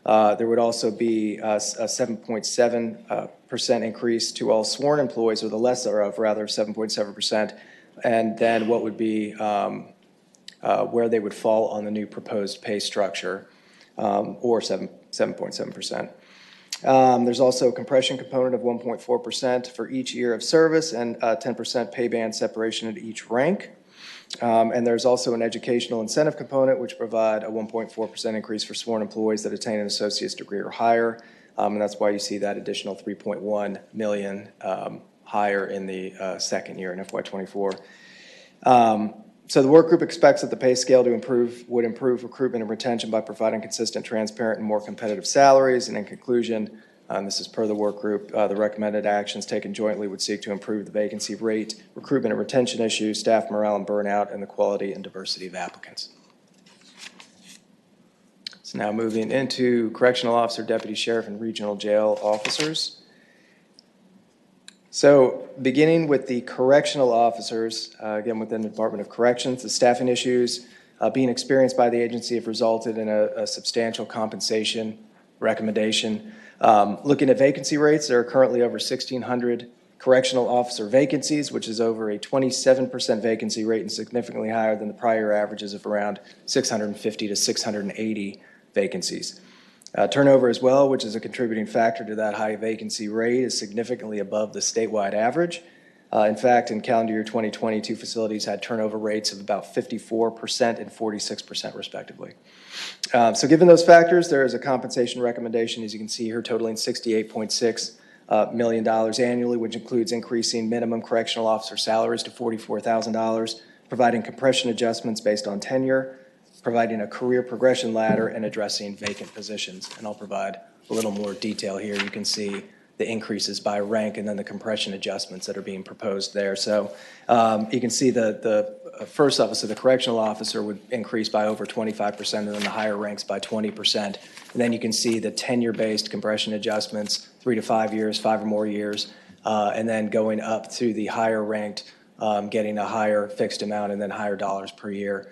There would also be a 7.7% increase to all sworn employees, or the lesser of, rather, 7.7%, and then what would be where they would fall on the new proposed pay structure, or 7.7%. There's also a compression component of 1.4% for each year of service and 10% pay band separation at each rank. And there's also an educational incentive component, which provide a 1.4% increase for sworn employees that attain an associate's degree or higher. And that's why you see that additional $3.1 million higher in the second year in FY24. So the work group expects that the pay scale would improve recruitment and retention by providing consistent, transparent, and more competitive salaries. And in conclusion, this is per the work group, the recommended actions taken jointly would seek to improve the vacancy rate, recruitment and retention issues, staff morale and burnout, and the quality and diversity of applicants. So now moving into correctional officer, deputy sheriff, and regional jail officers. So beginning with the correctional officers, again within the Department of Corrections, the staffing issues being experienced by the agency have resulted in a substantial compensation recommendation. Looking at vacancy rates, there are currently over 1,600 correctional officer vacancies, which is over a 27% vacancy rate and significantly higher than the prior averages of around 650 to 680 vacancies. Turnover as well, which is a contributing factor to that high vacancy rate, is significantly above the statewide average. In fact, in calendar year 2020, two facilities had turnover rates of about 54% and 46% respectively. So given those factors, there is a compensation recommendation, as you can see here, totaling $68.6 million annually, which includes increasing minimum correctional officer salaries to $44,000, providing compression adjustments based on tenure, providing a career progression ladder, and addressing vacant positions. And I'll provide a little more detail here. You can see the increases by rank and then the compression adjustments that are being proposed there. So you can see the first office of the correctional officer would increase by over 25%, and then the higher ranks by 20%. And then you can see the tenure-based compression adjustments, 3 to 5 years, 5 or more years, and then going up to the higher ranked, getting a higher fixed amount and then higher dollars per year.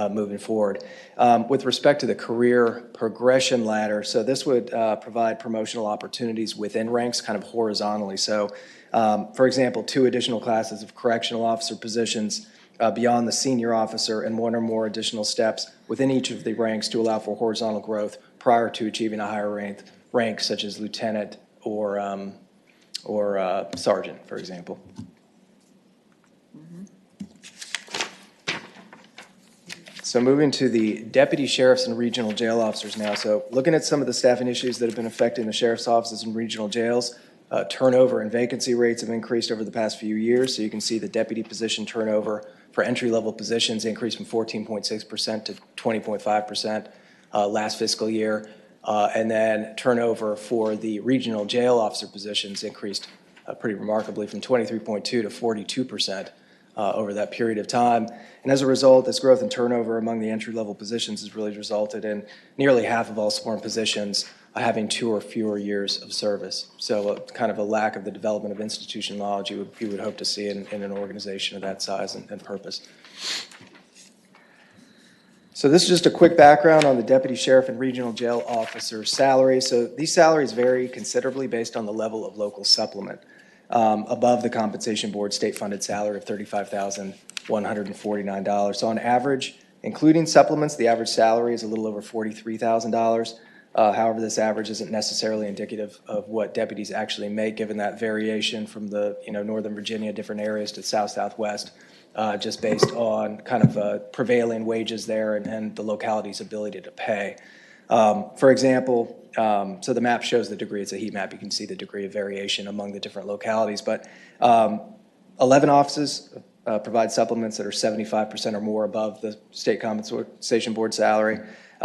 Moving forward. With respect to the career progression ladder, so this would provide promotional opportunities within ranks kind of horizontally. So, for example, 2 additional classes of correctional officer positions beyond the senior officer and 1 or more additional steps within each of the ranks to allow for horizontal growth prior to achieving a higher rank such as lieutenant or sergeant, for example. So moving to the deputy sheriffs and regional jail officers now. So looking at some of the staffing issues that have been affecting the sheriff's offices and regional jails, turnover and vacancy rates have increased over the past few years. So you can see the deputy position turnover for entry-level positions increased from 14.6% to 20.5% last fiscal year. And then turnover for the regional jail officer positions increased pretty remarkably from 23.2 to 42%. Over that period of time. And as a result, this growth in turnover among the entry-level positions has really resulted in nearly half of all sworn positions having 2 or fewer years of service. So kind of a lack of the development of institutional knowledge you would hope to see in an organization of that size and purpose. So this is just a quick background on the deputy sheriff and regional jail officer salaries. So these salaries vary considerably based on the level of local supplement. Above the compensation board state-funded salary of $35,149. So on average, including supplements, the average salary is a little over $43,000. However, this average isn't necessarily indicative of what deputies actually make, given that variation from the Northern Virginia, different areas to Southwest, just based on kind of prevailing wages there and the locality's ability to pay. For example, so the map shows the degree, it's a heat map, you can see the degree of variation among the different localities, but 11 offices provide supplements that are 75% or more above the state compensation board salary.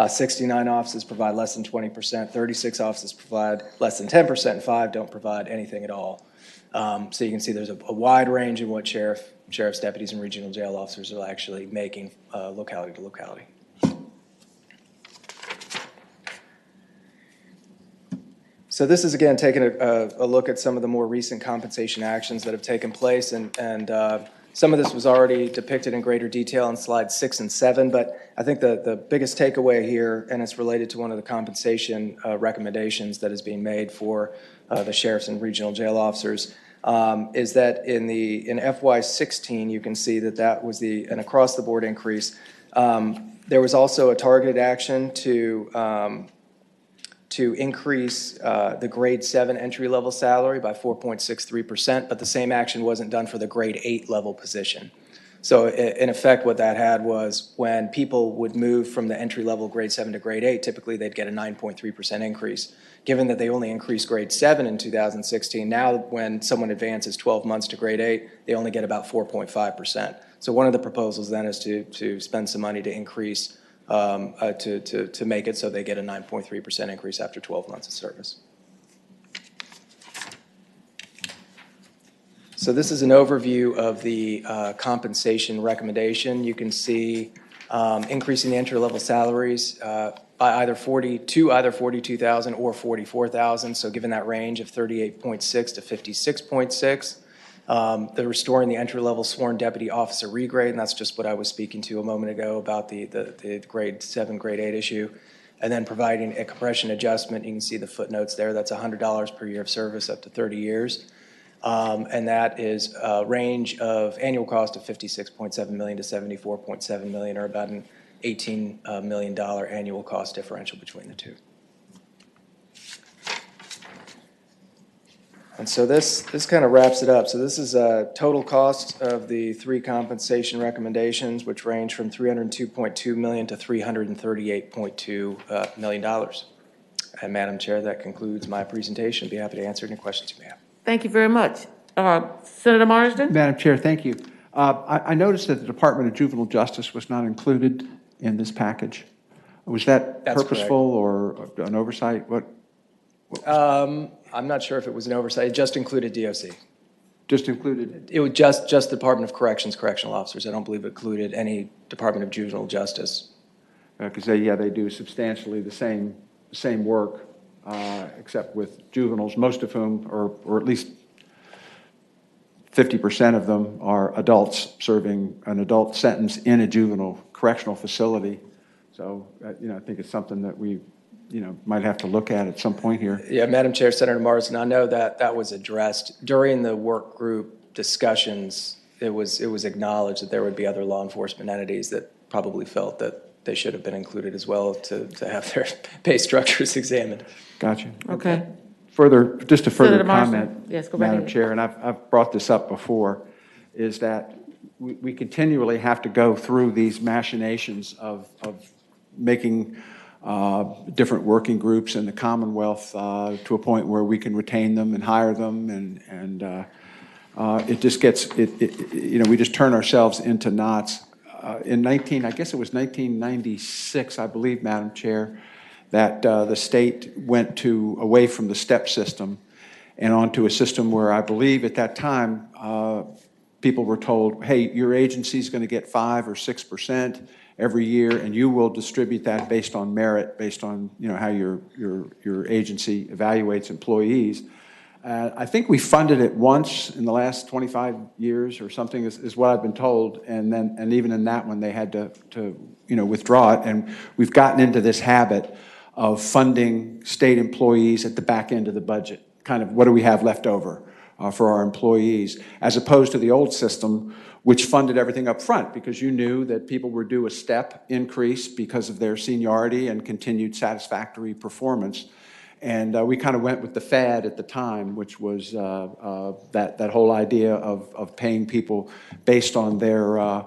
69 offices provide less than 20%, 36 offices provide less than 10%, and 5 don't provide anything at all. So you can see there's a wide range in what sheriff's deputies and regional jail officers are actually making locality to locality. So this is, again, taking a look at some of the more recent compensation actions that have taken place, and some of this was already depicted in greater detail in slides 6 and 7, but I think the biggest takeaway here, and it's related to one of the compensation recommendations that is being made for the sheriffs and regional jail officers, is that in FY16, you can see that was an across-the-board increase. There was also a targeted action to increase the grade 7 entry-level salary by 4.63%, but the same action wasn't done for the grade 8 level position. So in effect, what that had was when people would move from the entry-level grade 7 to grade 8, typically they'd get a 9.3% increase. Given that they only increased grade 7 in 2016, now when someone advances 12 months to grade 8, they only get about 4.5%. So one of the proposals then is to spend some money to increase, to make it so they get a 9.3% increase after 12 months of service. So this is an overview of the compensation recommendation. You can see increasing the entry-level salaries by either 42,000 or 44,000. So given that range of 38.6 to 56.6, they're restoring the entry-level sworn deputy officer regrade, and that's just what I was speaking to a moment ago about the grade 7, grade 8 issue. And then providing a compression adjustment. You can see the footnotes there. That's $100 per year of service up to 30 years. And that is a range of annual cost of $56.7 million to $74.7 million, or about an $18 million annual cost differential between the two. And so this kind of wraps it up. So this is a total cost of the 3 compensation recommendations, which range from $302.2 million to $338.2 million. And Madam Chair, that concludes my presentation. I'd be happy to answer any questions you may have. Thank you very much. Senator Marsden? Madam Chair, thank you. I noticed that the Department of Juvenile Justice was not included in this package. Was that That's purposeful or an oversight? What? I'm not sure if it was an oversight. It just included DOC. Just included? It was just the Department of Corrections, correctional officers. I don't believe it included any Department of Juvenile Justice. Because they do substantially the same work, except with juveniles, most of whom, or at least 50% of them, are adults serving an adult sentence in a juvenile correctional facility. So, I think it's something that we, might have to look at some point here. Yeah, Madam Chair, Senator Marsden, I know that was addressed during the work group discussions. It was acknowledged that there would be other law enforcement entities that probably felt that they should have been included as well to have their pay structures examined. Gotcha. Okay. Just a further Senator Marsden? comment, Yes, go right Madam ahead. Chair, and I've brought this up before, is that we continually have to go through these machinations of making different working groups in the Commonwealth to a point where we can retain them and hire them, and it just gets, we just turn ourselves into knots. I guess it was 1996, I believe, Madam Chair, that the state went away from the step system and onto a system where I believe at that time people were told, hey, your agency's going to get 5 or 6% every year, and you will distribute that based on merit, based on how your agency evaluates employees. I think we funded it once in the last 25 years or something, is what I've been told, and even in that one they had to withdraw it, and we've gotten into this habit of funding state employees at the back end of the budget. Kind of, what do we have left over for our employees, as opposed to the old system, which funded everything up front, because you knew that people were due a step increase because of their seniority and continued satisfactory performance. And we kind of went with the fad at the time, which was that whole idea of paying people based on their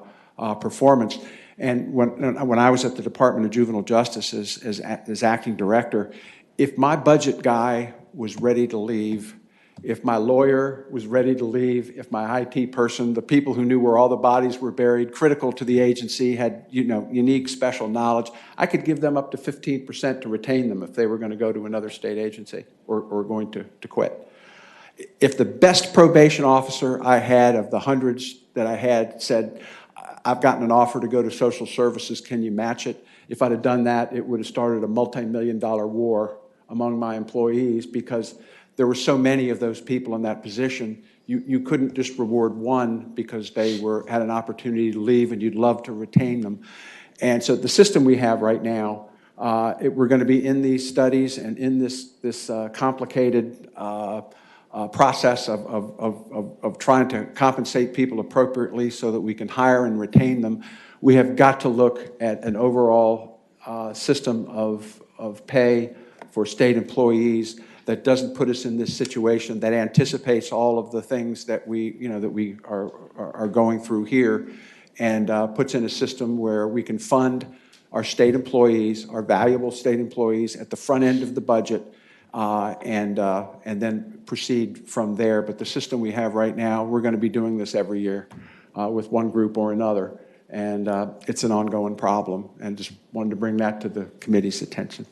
performance. And when I was at the Department of Juvenile Justice as acting director, if my budget guy was ready to leave, if my lawyer was ready to leave, if my IT person, the people who knew where all the bodies were buried, critical to the agency, had unique special knowledge, I could give them up to 15% to retain them if they were going to go to another state agency or going to quit. If the best probation officer I had of the hundreds that I had said, I've gotten an offer to go to social services, can you match it? If I'd have done that, it would have started a multi-million-dollar war among my employees, because there were so many of those people in that position. You couldn't just reward one because they had an opportunity to leave and you'd love to retain them. And so the system we have right now, we're going to be in these studies and in this complicated process of trying to compensate people appropriately so that we can hire and retain them. We have got to look at an overall system of pay for state employees that doesn't put us in this situation, that anticipates all of the things that we are going through here, and puts in a system where we can fund our state employees, our valuable state employees at the front end of the budget, and then proceed from there. But the system we have right now, we're going to be doing this every year with one group or another, and it's an ongoing problem, and just wanted to bring that to the committee's attention.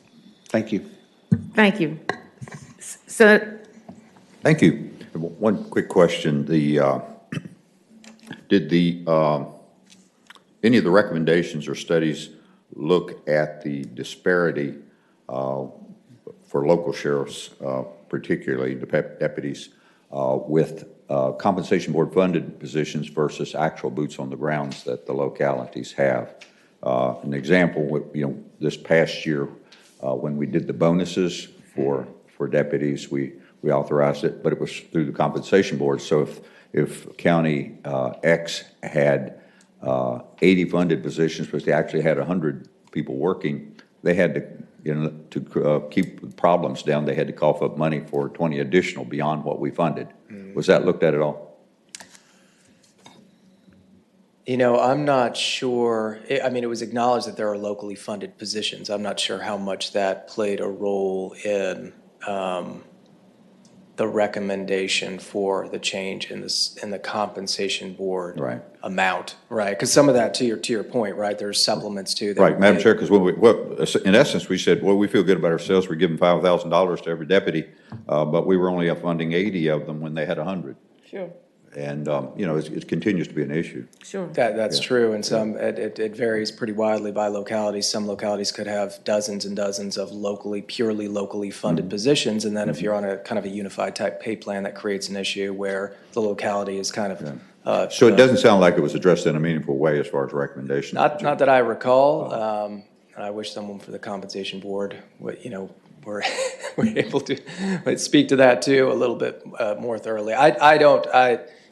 Thank you. Thank you. Senator, Thank you. One quick question. Did any of the recommendations or studies look at the disparity for local sheriffs, particularly the deputies, with compensation board funded positions versus actual boots on the grounds that the localities have? An example, this past year, when we did the bonuses for deputies, we authorized it, but it was through the compensation board. So if County X had 80 funded positions, but they actually had 100 people working, they had to keep problems down, they had to cough up money for 20 additional beyond what we funded. Was that looked at all? I'm not sure. I mean, it was acknowledged that there are locally funded positions. I'm not sure how much that played a role in the recommendation for the change in the compensation board amount, right? Because some of that, to your point, right, there's supplements too. Right, Madam Chair, because in essence, we said, well, we feel good about ourselves. We're giving $5,000 to every deputy, but we were only funding 80 of them when they had 100. sure, And, it continues to be an issue. sure. That's true, and it varies pretty widely by localities. Some localities could have dozens and dozens of purely locally funded positions, and then if you're on a kind of a unified type pay plan, that creates an issue where the locality is kind of. So it doesn't sound like it was addressed in a meaningful way as far as recommendations. Not that I recall. And I wish someone for the compensation board, were able to speak to that too a little bit more thoroughly.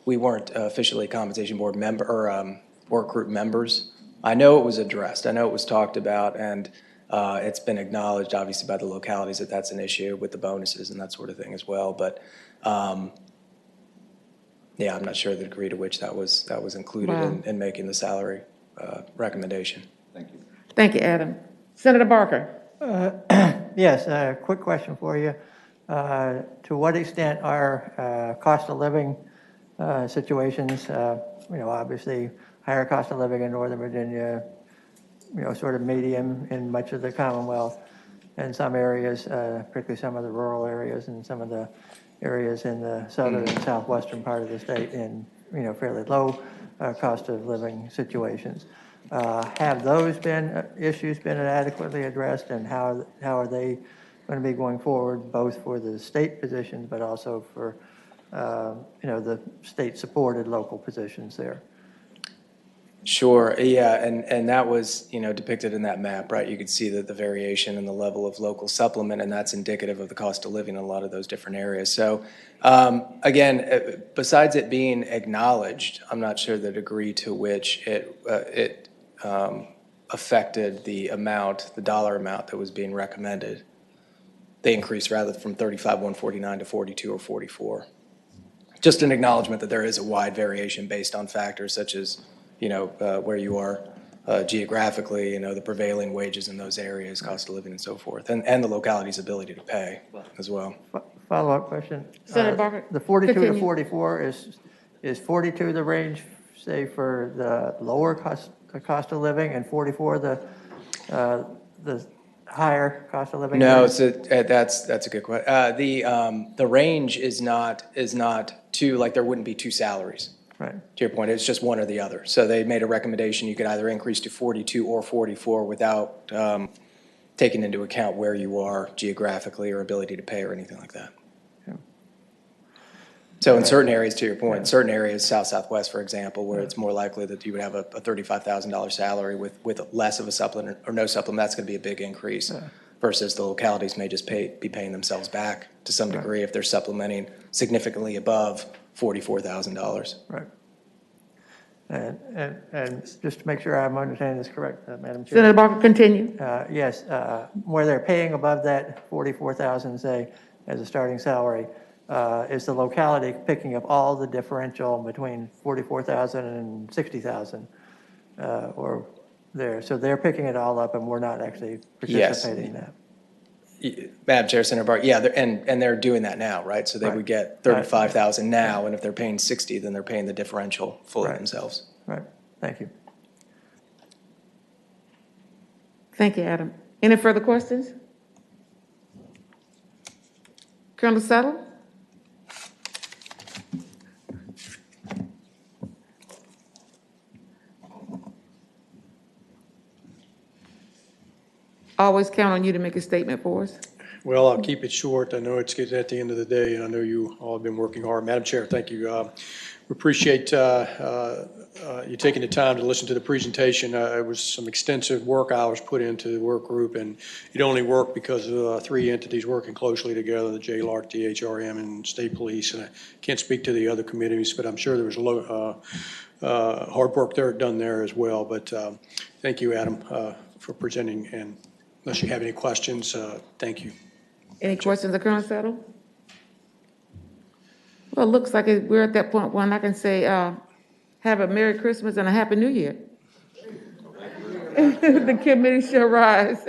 We weren't officially compensation board member or work group members. I know it was addressed. I know it was talked about, and it's been acknowledged, obviously, by the localities that that's an issue with the bonuses and that sort of thing as well. But yeah, I'm not sure the degree to which that was included in making the salary recommendation. Thank you. Thank you, Adam. Senator Barker. Yes, a quick question for you. To what extent are cost of living situations, obviously higher cost of living in Northern Virginia, sort of medium in much of the Commonwealth, and some areas, particularly some of the rural areas and some of the areas in the southern and southwestern part of the state in, fairly low cost of living situations. Have those issues been adequately addressed, and how are they going to be going forward, both for the state positions, but also for the state-supported local positions there? Sure, yeah, and that was, depicted in that map, right? You could see that the variation in the level of local supplement, and that's indicative of the cost of living in a lot of those different areas. So, again, besides it being acknowledged, I'm not sure the degree to which it affected the dollar amount that was being recommended. They increased rather from 35,149 to 42 or 44. Just an acknowledgement that there is a wide variation based on factors such as, where you are geographically, the prevailing wages in those areas, cost of living and so forth, and the locality's ability to pay as well. Follow-up question. Senator Barker. The 42 continue. to 44, is 42 the range, say, for the lower cost of living, and 44 the higher cost of living? No, that's a good question. The range is not two, like there wouldn't be two salaries. Right. To your point, it's just one or the other. So they made a recommendation, you could either increase to 42 or 44 without taking into account where you are geographically or ability to pay or anything like that. Yeah. So in certain areas, to your point, certain areas, southwest, for example, where it's more likely that you would have a $35,000 salary with less of a supplement or no supplement, that's going to be a big increase. Versus the localities may just be paying themselves back to some degree if they're supplementing significantly above $44,000. Right. And just to make sure I'm understanding this correct, Madam Chair. Senator Barker, continue. Yes, where they're paying above that 44,000, say, as a starting salary, is the locality picking up all the differential between 44,000 and 60,000? or there, so they're picking it all up and we're not actually Yes. participating in that. Madam Chair, Senator Bart, yeah, and they're doing that now, right? So they would get 35,000 now, and if they're paying 60, then they're paying the differential fully Right. themselves. Right, thank you. Thank you, Adam. Any further questions? Colonel Settle? Always count on you to make a statement for us. Well, I'll keep it short. I know it's getting at the end of the day, and I know you all have been working hard. Madam Chair, thank you. We appreciate you taking the time to listen to the presentation. It was some extensive work hours put into the work group, and it only worked because of three entities working closely together, the JLARC, DHRM, and State Police. And I can't speak to the other committees, but I'm sure there was hard work there done there as well. But thank you, Adam, for presenting, and unless you have any questions, thank you. Any questions of Colonel Settle? Well, it looks like we're at that point when I can say, have a Merry Christmas and a Happy New Year. The committee shall rise.